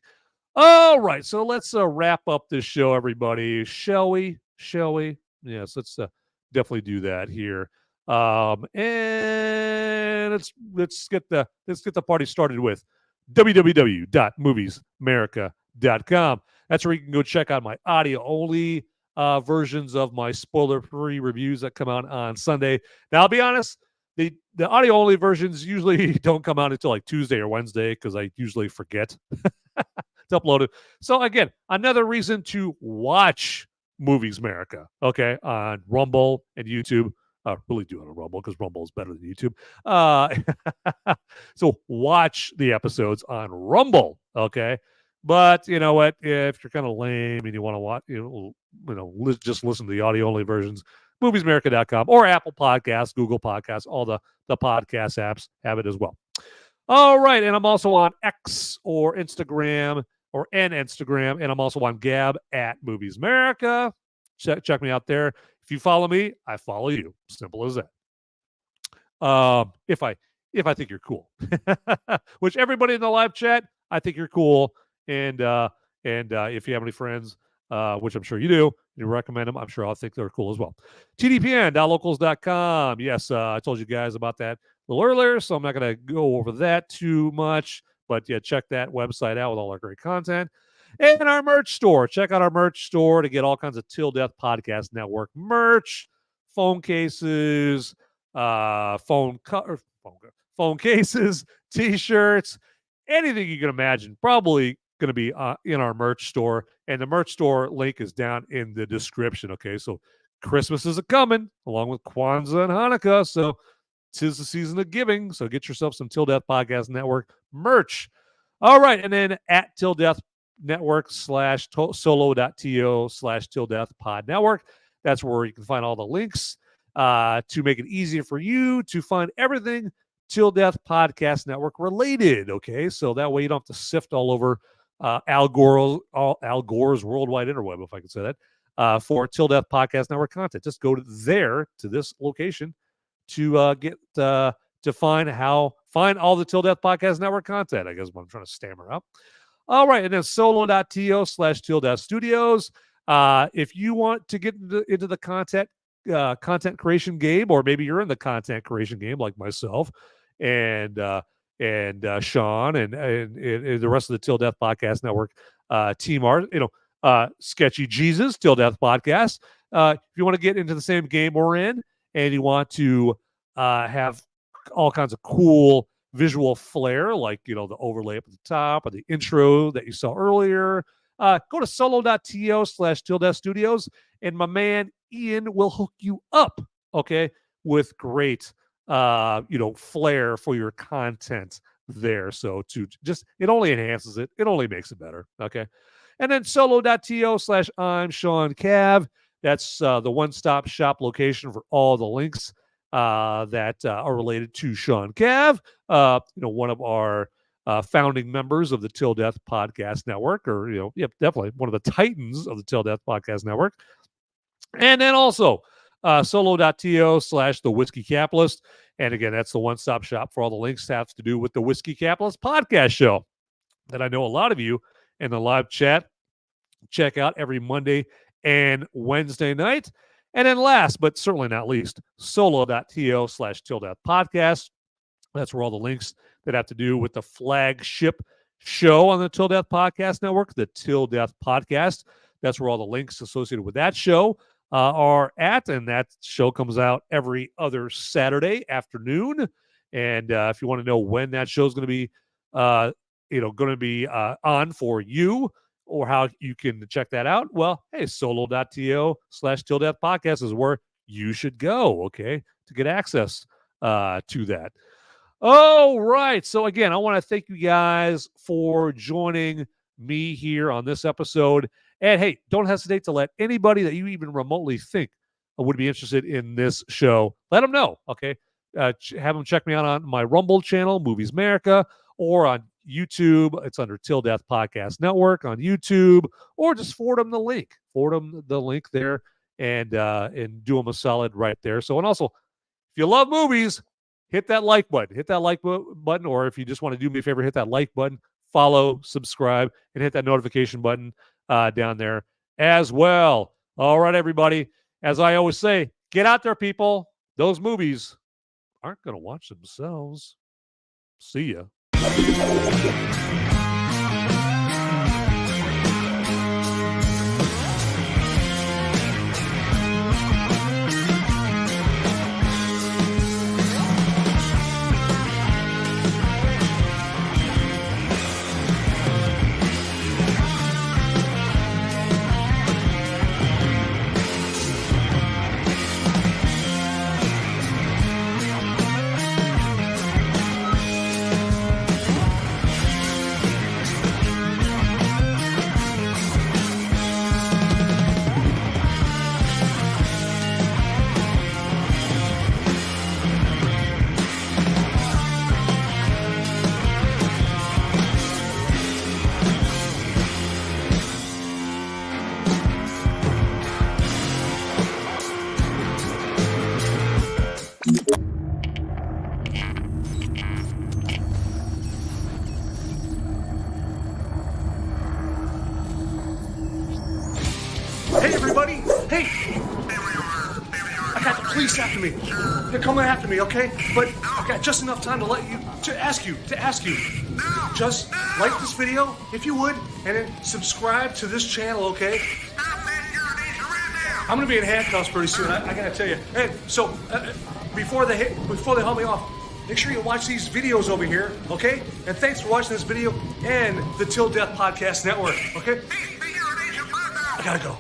All right, so let's wrap up this show, everybody. Shall we? Yes, let's definitely do that here. And let's get the party started with www.moviesmerica.com. That's where you can go check out my audio-only versions of my spoiler-free reviews that come out on Sunday. Now, I'll be honest, the audio-only versions usually don't come out until like Tuesday or Wednesday because I usually forget to upload it. So, again, another reason to watch Movies America, okay, on Rumble and YouTube. Really do it on Rumble because Rumble is better than YouTube. So watch the episodes on Rumble, okay? But you know what? If you're kind of lame and you want to watch, just listen to the audio-only versions, moviesmerica.com or Apple Podcasts, Google Podcasts, all the podcast apps have it as well. All right, and I'm also on X or Instagram Instagram, and I'm also on Gab at Movies America. Check me out there. If you follow me, I follow you. Simple as that. If I think you're cool, which everybody in the live chat, I think you're cool. And if you have any friends, which I'm sure you do, you recommend them, I'm sure I'll think they're cool as well. tdpn.locals.com. Yes, I told you guys about that a little earlier, so I'm not going to go over that too much. But yeah, check that website out with all our great content. And our merch store. Check out our merch store to get all kinds of Till Death Podcast Network merch, phone cases, phone cases, T-shirts, anything you can imagine. Probably going to be in our merch store. And the merch store link is down in the description. Okay, so Christmas is coming along with Kwanzaa and Hanukkah. So 'tis the season of giving. So get yourself some Till Death Podcast Network merch. All right, and then at Till Death Network /solo.to/Till Death Pod Network. That's where you can find all the links to make it easier for you to find everything Till Death Podcast Network related. Okay, so that way you don't have to sift all over Al Gore's worldwide interweb, if I can say that, for Till Death Podcast Network content. Just go to this location to get to find all the Till Death Podcast Network content. I guess what I'm trying to stammer out. All right, and then solo.to/Till Death Studios. If you want to get into the content creation game, or maybe you're in the content creation game like myself and Sean and the rest of the Till Death Podcast Network team Sketchy Jesus, Till Death Podcast. If you want to get into the same game we're in and you want to have all kinds of cool visual flair, like the overlay up at the top or the intro that you saw earlier, go to solo.to/Till Death Studios, and my man Ian will hook you up, okay, with great flair for your content there. So it only enhances it, it only makes it better, okay. And then solo.to/I'm Sean Cav. That's the one-stop shop location for all the links that are related to Sean Cav, one of our founding members of the Till Death Podcast Network, or definitely one of the titans of the Till Death Podcast Network. And then also solo.to/The Whiskey Capitalist. And again, that's the one-stop shop for all the links that have to do with the Whiskey Capitalist podcast show that I know a lot of you in the live chat check out every Monday and Wednesday night. And then last, but certainly not least, solo.to/Till Death Podcast. That's where all the links that have to do with the flagship show on the Till Death Podcast Network, the Till Death Podcast. That's where all the links associated with that show are at. And that show comes out every other Saturday afternoon. And if you want to know when that show is going to be, on for you, or how you can check that out, well, hey, solo.to/Till Death Podcast is where you should go, okay, to get access to that. All right. So again, I want to thank you guys for joining me here on this episode. And hey, don't hesitate to let anybody that you even remotely think would be interested in this show, let them know, okay? Have them check me out on my Rumble channel, Movies America, or on YouTube. It's under Till Death Podcast Network on YouTube, or just forward them the link. Forward them the link there and do them a solid right there. So, and also, if you love movies, hit that like button. Hit that like button, or if you just want to do me a favor, hit that like button, follow, subscribe, and hit that notification button down there as well. All right, everybody. As I always say, get out there, people. Those movies aren't going to watch themselves. See ya. Hey, everybody! Hey! I got the police after me. They're coming after me, okay? But I got just enough time to ask you. Just like this video, if you would, and then subscribe to this channel, okay? I'm gonna be in handcuffs pretty soon. I gotta tell you. And so, before they haul me off, make sure you watch these videos over here, okay? And thanks for watching this video and the Till Death Podcast Network, okay? I gotta go.